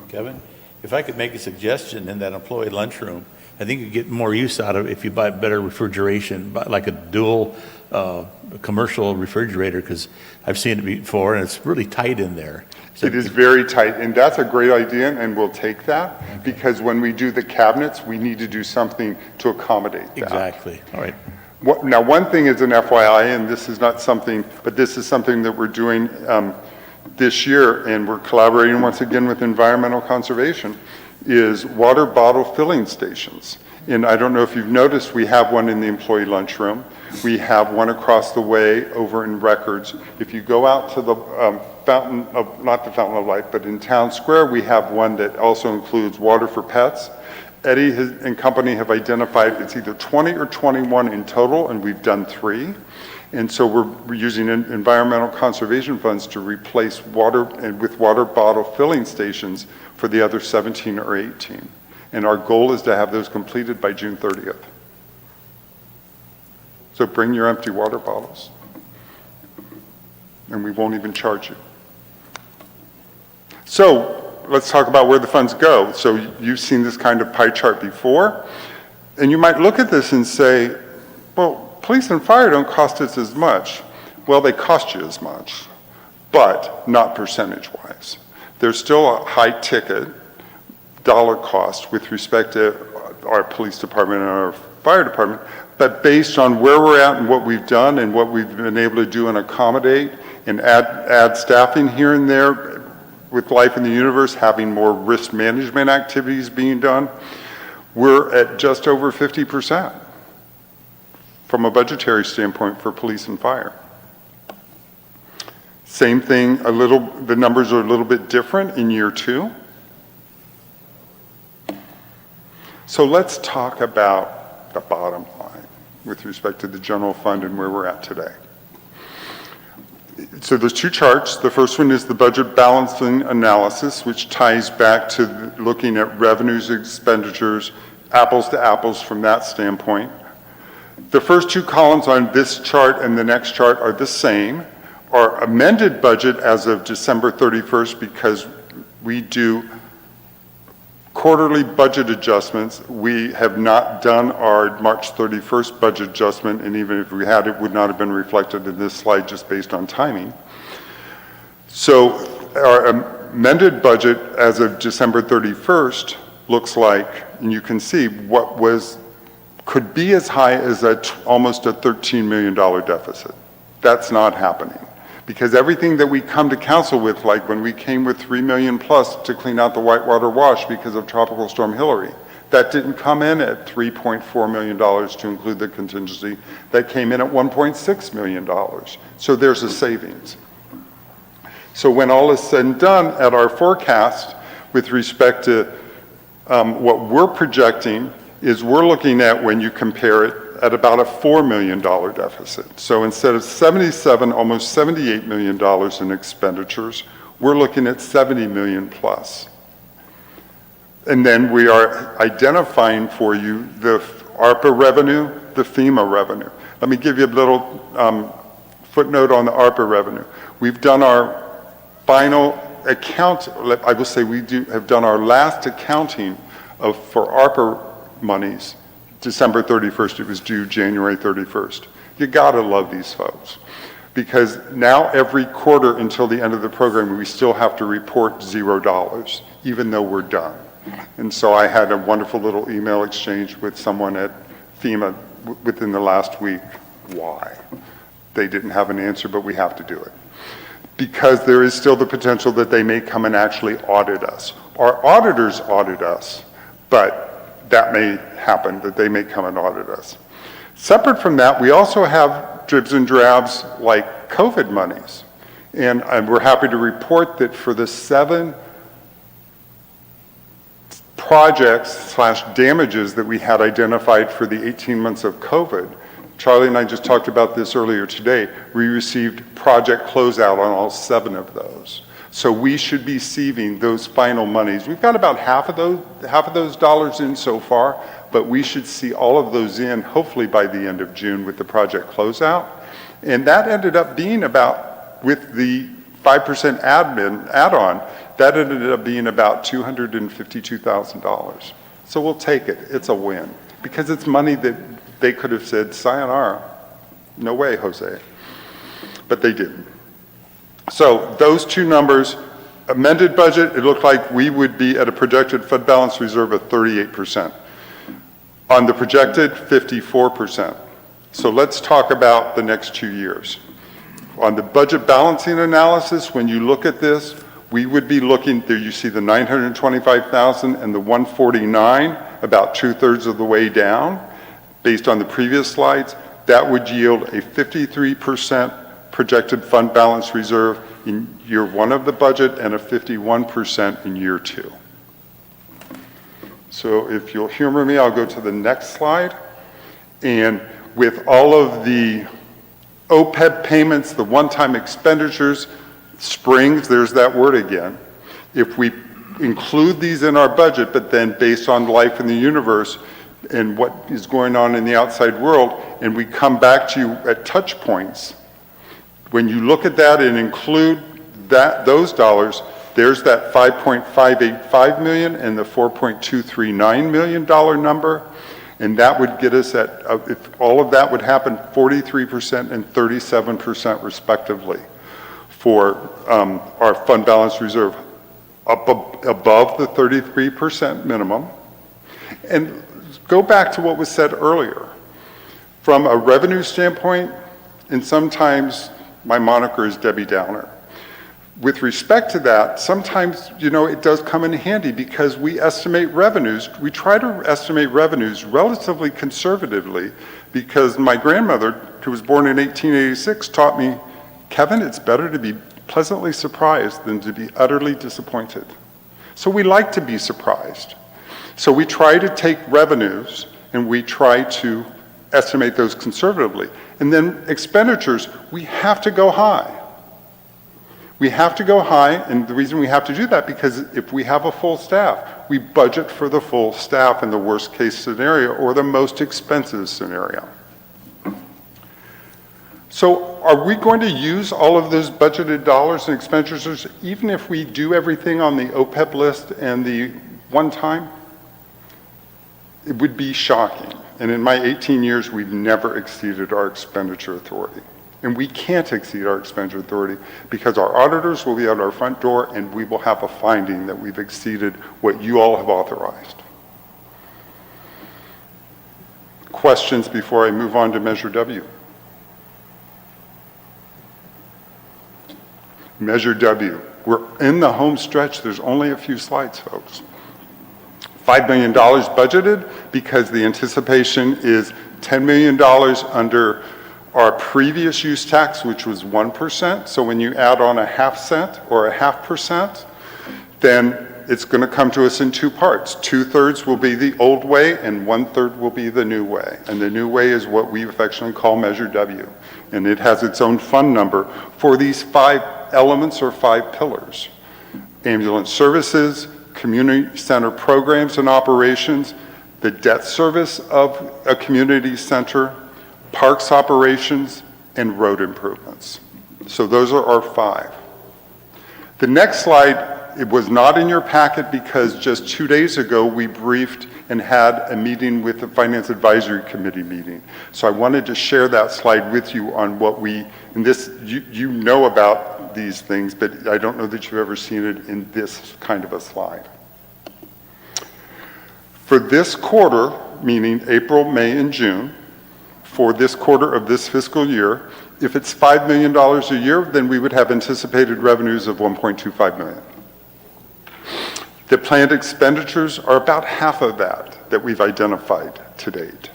Kevin, if I could make a suggestion in that employee lunchroom, I think you get more use out of it if you buy better refrigeration, like a dual commercial refrigerator, because I've seen it before, and it's really tight in there. So It is very tight, and that's a great idea, and we'll take that, because when we do the cabinets, we need to do something to accommodate that. Exactly. All right. Now, one thing is an FYI, and this is not something, but this is something that we're doing this year, and we're collaborating once again with environmental conservation, is water bottle filling stations. And I don't know if you've noticed, we have one in the employee lunchroom. We have one across the way over in Records. If you go out to the not the Fountain of Light, but in Town Square, we have one that also includes water for pets. Eddie and company have identified it's either 20 or 21 in total, and we've done 3. And so we're using environmental conservation funds to replace water with water bottle filling stations for the other 17 or 18. And our goal is to have those completed by June 30th. So bring your empty water bottles, and we won't even charge you. So let's talk about where the funds go. So you've seen this kind of pie chart before, and you might look at this and say, well, police and fire don't cost us as much. Well, they cost you as much, but not percentage-wise. There's still a high-ticket dollar cost with respect to our police department and our fire department, but based on where we're at and what we've done and what we've been able to do and accommodate and add staffing here and there with Life in the Universe, having more risk management activities being done, we're at just over 50% from a budgetary standpoint for police and fire. Same thing, the numbers are a little bit different in year 2. So let's talk about the bottom line with respect to the general fund and where we're at today. So there's 2 charts. The first one is the budget balancing analysis, which ties back to looking at revenues, expenditures, apples to apples from that standpoint. The first 2 columns on this chart and the next chart are the same. Our amended budget as of December 31st, because we do quarterly budget adjustments. We have not done our March 31st budget adjustment, and even if we had, it would not have been reflected in this slide just based on timing. So our amended budget as of December 31st looks like, and you can see what could be as high as almost a $13 million deficit. That's not happening Because everything that we come to council with, like when we came with 3 million plus to clean out the Whitewater Wash because of Tropical Storm Hillary, that didn't come in at $3.4 million to include the contingency. That came in at $1.6 million. So there's a savings. So when all is said and done at our forecast with respect to what we're projecting is we're looking at, when you compare it, at about a $4 million deficit. So instead of 77, almost $78 million in expenditures, we're looking at 70 million plus. And then we are identifying for you the ARPA revenue, the FEMA revenue. Let me give you a little footnote on the ARPA revenue. We've done our final account, I will say have done our last accounting for ARPA monies. December 31st, it was due January 31st. You gotta love these folks. Because now every quarter until the end of the program, we still have to report $0, even though we're done. And so I had a wonderful little email exchange with someone at FEMA within the last week. Why? They didn't have an answer, but we have to do it. Because there is still the potential that they may come and actually audit us. Our auditors audit us, but that may happen, that they may come and audit us. Separate from that, we also have dribs and drabs like COVID monies. And we're happy to report that for the 7 projects / damages that we had identified for the 18 months of COVID, Charlie and I just talked about this earlier today, we received project closeout on all 7 of those. So we should be receiving those final monies. We've got about half of those dollars in so far, but we should see all of those in hopefully by the end of June with the project closeout. And that ended up being about, with the 5% admin add-on, that ended up being about $252,000. So we'll take it. It's a win because it's money that they could have said, sayonara. No way, Jose. But they didn't. So those 2 numbers, amended budget, it looked like we would be at a projected fund balance reserve of 38%. On the projected, 54%. So let's talk about the next 2 years. On the budget balancing analysis, when you look at this, we would be looking, there you see the 925,000 and the 149, about 2/3 of the way down. Based on the previous slides, that would yield a 53% projected fund balance reserve in year 1 of the budget and a 51% in year 2. So if you'll humor me, I'll go to the next slide. And with all of the OPEB payments, the one-time expenditures, springs, there's that word again. If we include these in our budget, but then based on life in the universe and what is going on in the outside world, and we come back to you at touch points, when you look at that and include those dollars, there's that $5.585 million and the $4.239 million number, and that would get us at, if all of that would happen, 43% and 37% respectively for our fund balance reserve, up above the 33% minimum. And go back to what was said earlier. From a revenue standpoint, and sometimes my moniker is Debbie Downer. With respect to that, sometimes, it does come in handy because we estimate revenues. We try to estimate revenues relatively conservatively because my grandmother, who was born in 1886, taught me, Kevin, it's better to be pleasantly surprised than to be utterly disappointed. So we like to be surprised. So we try to take revenues and we try to estimate those conservatively. And then expenditures, we have to go high. We have to go high, and the reason we have to do that, because if we have a full staff, we budget for the full staff in the worst case scenario or the most expensive scenario. So are we going to use all of those budgeted dollars and expenditures even if we do everything on the OPEB list and the one time? It would be shocking. And in my 18 years, we've never exceeded our expenditure authority. And we can't exceed our expenditure authority because our auditors will be at our front door and we will have a finding that we've exceeded what you all have authorized. Questions before I move on to Measure W? Measure W. We're in the home stretch. There's only a few slides, folks. $5 million budgeted because the anticipation is $10 million under our previous use tax, which was 1%. So when you add on a half cent or a 0.5%, then it's going to come to us in two parts. 2/3 will be the old way and 1/3 will be the new way. And the new way is what we affectionately call Measure W. And it has its own fund number for these 5 elements or 5 pillars. Ambulance services, community center programs and operations, the debt service of a community center, parks operations, and road improvements. So those are our 5. The next slide, it was not in your packet because just 2 days ago we briefed and had a meeting with the Finance Advisory Committee meeting. So I wanted to share that slide with you on what we, and this, you know about these things, but I don't know that you've ever seen it in this kind of a slide. For this quarter, meaning April, May, and June, for this quarter of this fiscal year, if it's $5 million a year, then we would have anticipated revenues of $1.25 million. The planned expenditures are about half of that we've identified to date.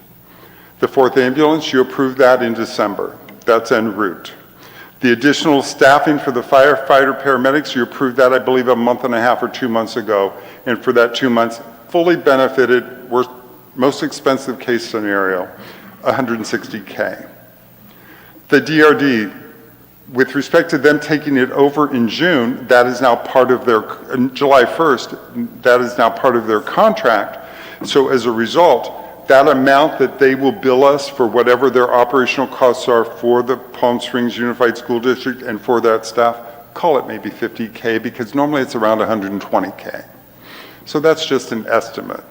The 4th ambulance, you approved that in December. That's en route. The additional staffing for the firefighter paramedics, you approved that, I believe, a month and a half or 2 months ago. And for that 2 months, fully benefited, worst, most expensive case scenario, $160K. The DRD, with respect to them taking it over in June, that is now part of their, July 1st, that is now part of their contract. So as a result, that amount that they will bill us for whatever their operational costs are for the Palm Springs Unified School District and for that staff, call it maybe $50K, because normally it's around $120K. So that's just an estimate.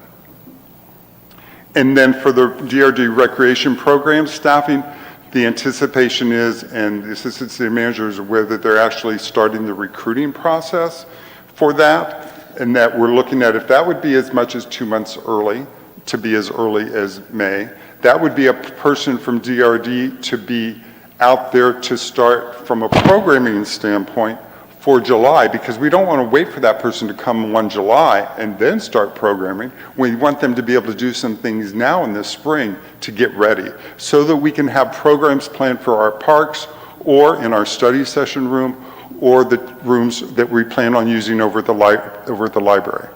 And then for the DRD recreation program staffing, the anticipation is, and the assistant city manager is aware that they're actually starting the recruiting process for that, and that we're looking at if that would be as much as 2 months early, to be as early as May, that would be a person from DRD to be out there to start from a programming standpoint for July, because we don't want to wait for that person to come 1 July and then start programming. We want them to be able to do some things now in the spring to get ready so that we can have programs planned for our parks or in our study session room or the rooms that we plan on using over at the library.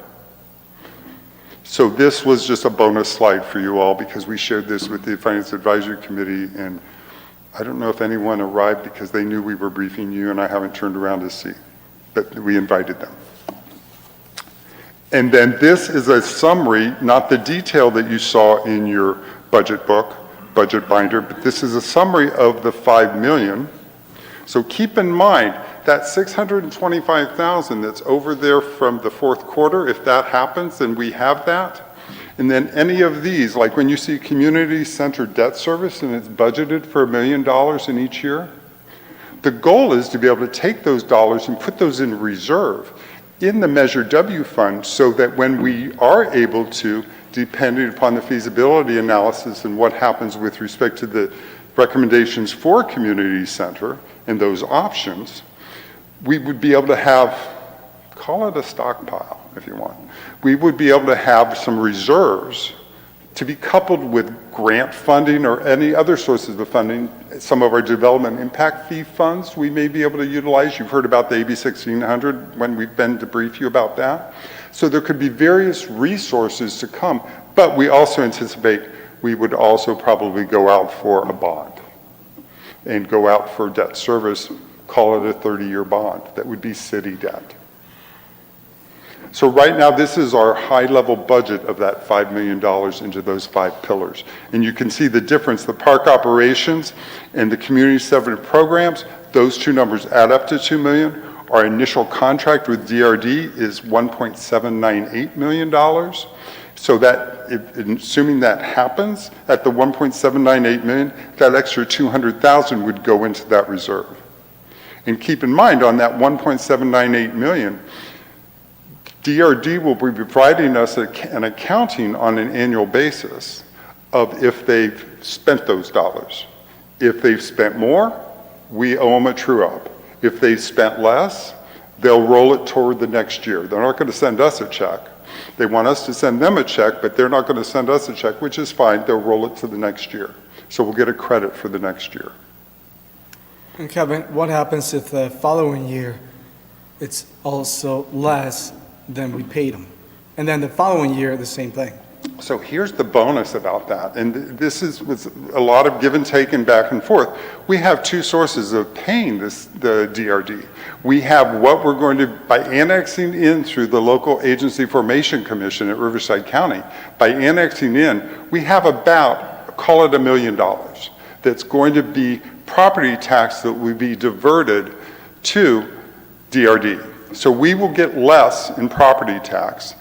So this was just a bonus slide for you all because we shared this with the Finance Advisory Committee, and I don't know if anyone arrived because they knew we were briefing you, and I haven't turned around to see, but we invited them. And then this is a summary, not the detail that you saw in your budget book, budget binder, but this is a summary of the $5 million. So keep in mind that $625,000 that's over there from the 4th quarter, if that happens, then we have that. And then any of these, like when you see community center debt service and it's budgeted for $1 million in each year, the goal is to be able to take those dollars and put those in reserve in the Measure W fund so that when we are able to, depending upon the feasibility analysis and what happens with respect to the recommendations for community center and those options, we would be able to have, call it a stockpile if you want. We would be able to have some reserves to be coupled with grant funding or any other sources of funding. Some of our development impact fee funds we may be able to utilize. You've heard about the AB 1600 when we've been to brief you about that. So there could be various resources to come, but we also anticipate we would also probably go out for a bond and go out for debt service, call it a 30-year bond. That would be city debt. So right now, this is our high-level budget of that $5 million into those 5 pillars. And you can see the difference. The park operations and the community center programs, those 2 numbers add up to $2 million. Our initial contract with DRD is $1.798 million. So that, assuming that happens, at the $1.798 million, that extra $200,000 would go into that reserve. And keep in mind, on that $1.798 million, DRD will be providing us an accounting on an annual basis of if they've spent those dollars. If they've spent more, we owe them a true-up. If they spent less, they'll roll it toward the next year. They're not going to send us a check. They want us to send them a check, but they're not going to send us a check, which is fine. They'll roll it to the next year. So we'll get a credit for the next year. And Kevin, what happens if the following year it's also less than we paid them? And then the following year, the same thing? So here's the bonus about that, and this is with a lot of give and take and back and forth. We have two sources of paying the DRD. We have what we're going to, by annexing in through the local agency formation commission at Riverside County, by annexing in, we have about, call it $1 million, that's going to be property tax that will be diverted to DRD. So we will get less in property tax,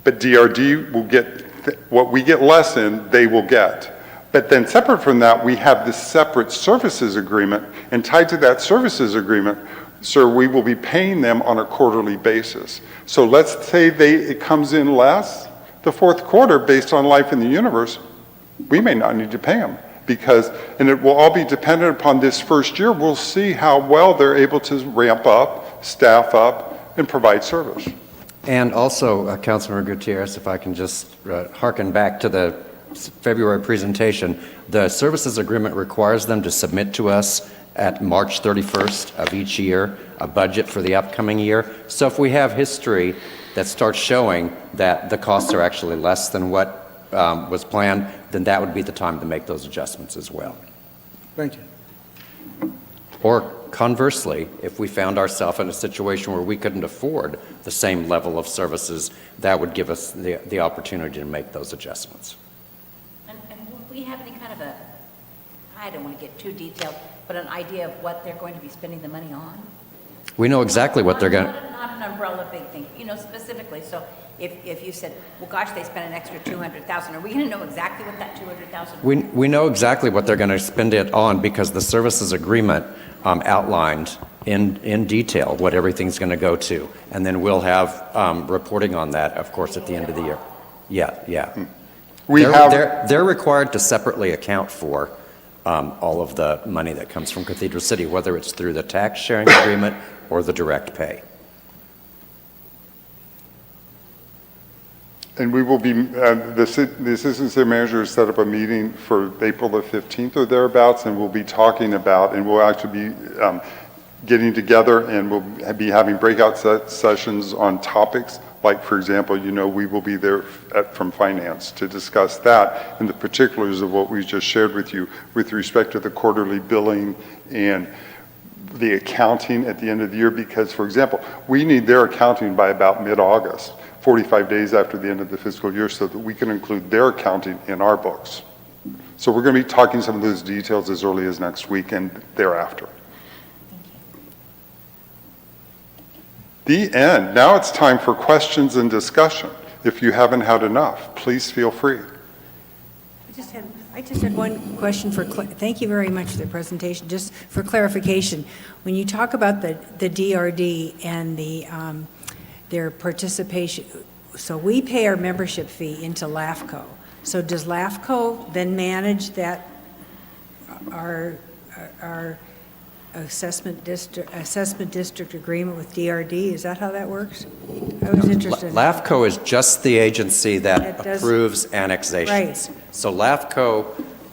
but DRD will get what we get less in, they will get. But then separate from that, we have this separate services agreement, and tied to that services agreement, sir, we will be paying them on a quarterly basis. So let's say it comes in less the fourth quarter based on life in the universe, we may not need to pay them because, and it will all be dependent upon this first year, we'll see how well they're able to ramp up, staff up, and provide service. And also, Councilmember Gutierrez, if I can just hearken back to the February presentation, the services agreement requires them to submit to us at March 31st of each year a budget for the upcoming year. So if we have history that starts showing that the costs are actually less than what was planned, then that would be the time to make those adjustments as well. Thank you. Or conversely, if we found ourselves in a situation where we couldn't afford the same level of services, that would give us the opportunity to make those adjustments. And would we have any kind of a, I don't want to get too detailed, but an idea of what they're going to be spending the money on? We know exactly what they're going to... Not an umbrella big thing, specifically. So if you said, well, gosh, they spent an extra $200,000, are we going to know exactly what that $200,000? We know exactly what they're going to spend it on because the services agreement outlined in detail what everything's going to go to. And then we'll have reporting on that, of course, at the end of the year. Yeah. They're required to separately account for all of the money that comes from Cathedral City, whether it's through the tax sharing agreement or the direct pay. And we will be, the Assistant City Manager has set up a meeting for April the 15th or thereabouts, and we'll be talking about, and we'll actually be getting together, and we'll be having breakout sessions on topics, like, for example, we will be there from Finance to discuss that and the particulars of what we just shared with you with respect to the quarterly billing and the accounting at the end of the year, because, for example, we need their accounting by about mid-August. 45 days after the end of the fiscal year so that we can include their accounting in our books. So we're going to be talking some of those details as early as next week and thereafter. The end. Now it's time for questions and discussion. If you haven't had enough, please feel free. I just had one question thank you very much for the presentation. Just for clarification, when you talk about the DRD and their participation, so we pay our membership fee into LAFCO. So does LAFCO then manage that, our assessment district agreement with DRD? Is that how that works? I was interested. LAFCO is just the agency that does- approves annexations. Right. So LAFCO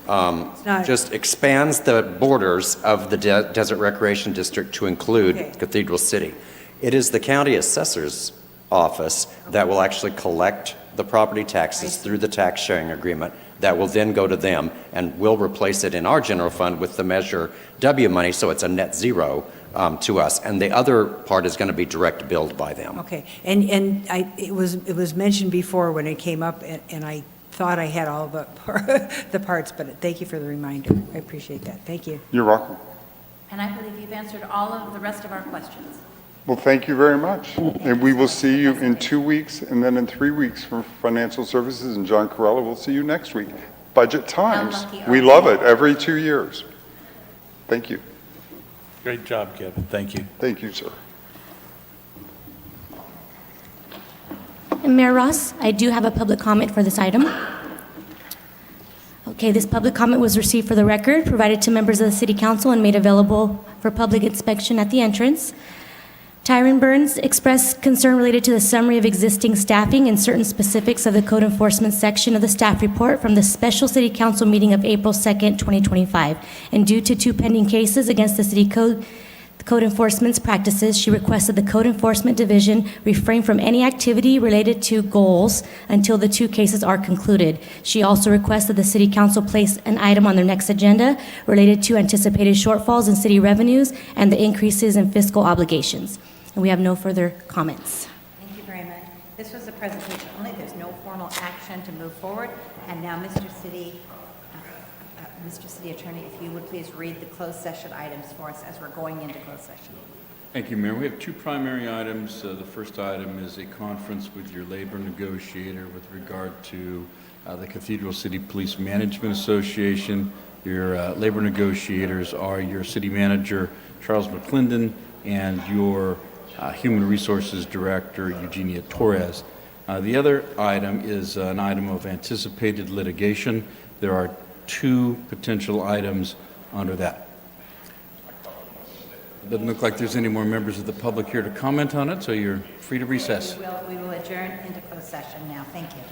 not- just expands the borders of the Desert Recreation District to include Okay. Cathedral City. It is the county assessor's office that will actually collect the property taxes through the tax sharing agreement that will then go to them, and we'll replace it in our general fund with the Measure W money, so it's a net zero to us. And the other part is going to be direct billed by them. Okay, and it was mentioned before when it came up, and I thought I had all the parts, but thank you for the reminder. I appreciate that. Thank you. You're welcome. And I believe you've answered all of the rest of our questions. Well, thank you very much. And we will see you in 2 weeks and then in 3 weeks for Financial Services, and John Corella will see you next week. Budget times. lucky are We we? love it every 2 years. Thank you. Great job, Kevin. Thank you. Thank you, sir. And Mayor Ross, I do have a public comment for this item. Okay, this public comment was received for the record, provided to members of the City Council, and made available for for public inspection at the entrance. Tyron Burns expressed concern related to the summary of existing staffing and certain specifics of the code enforcement section of the staff report from the special city council meeting of April 2nd, 2025. And due to 2 pending cases against the city code enforcement's practices, she requested the Code Enforcement Division refrain from any activity related to goals until the 2 cases are concluded. She also requested the City Council place an item on their next agenda related to anticipated shortfalls in city revenues and the increases in fiscal obligations. And we have no further comments. Thank you very much. This was a presentation only. There's no formal action to move forward. And now, Mr. City Attorney, if you would please read the closed session items for us as we're going into closed session. Thank you, Mayor. We have 2 primary items. The first item is a conference with your labor negotiator with regard to the Cathedral City Police Management Association. Your labor negotiators are your city manager, Charles McClendon, and your Human Resources Director, Eugenia Torres. The other item is an item of anticipated litigation. There are 2 potential items under that. It doesn't look like there's any more members of the public here to comment on it, so you're free to recess. We will adjourn into closed session now. Thank you.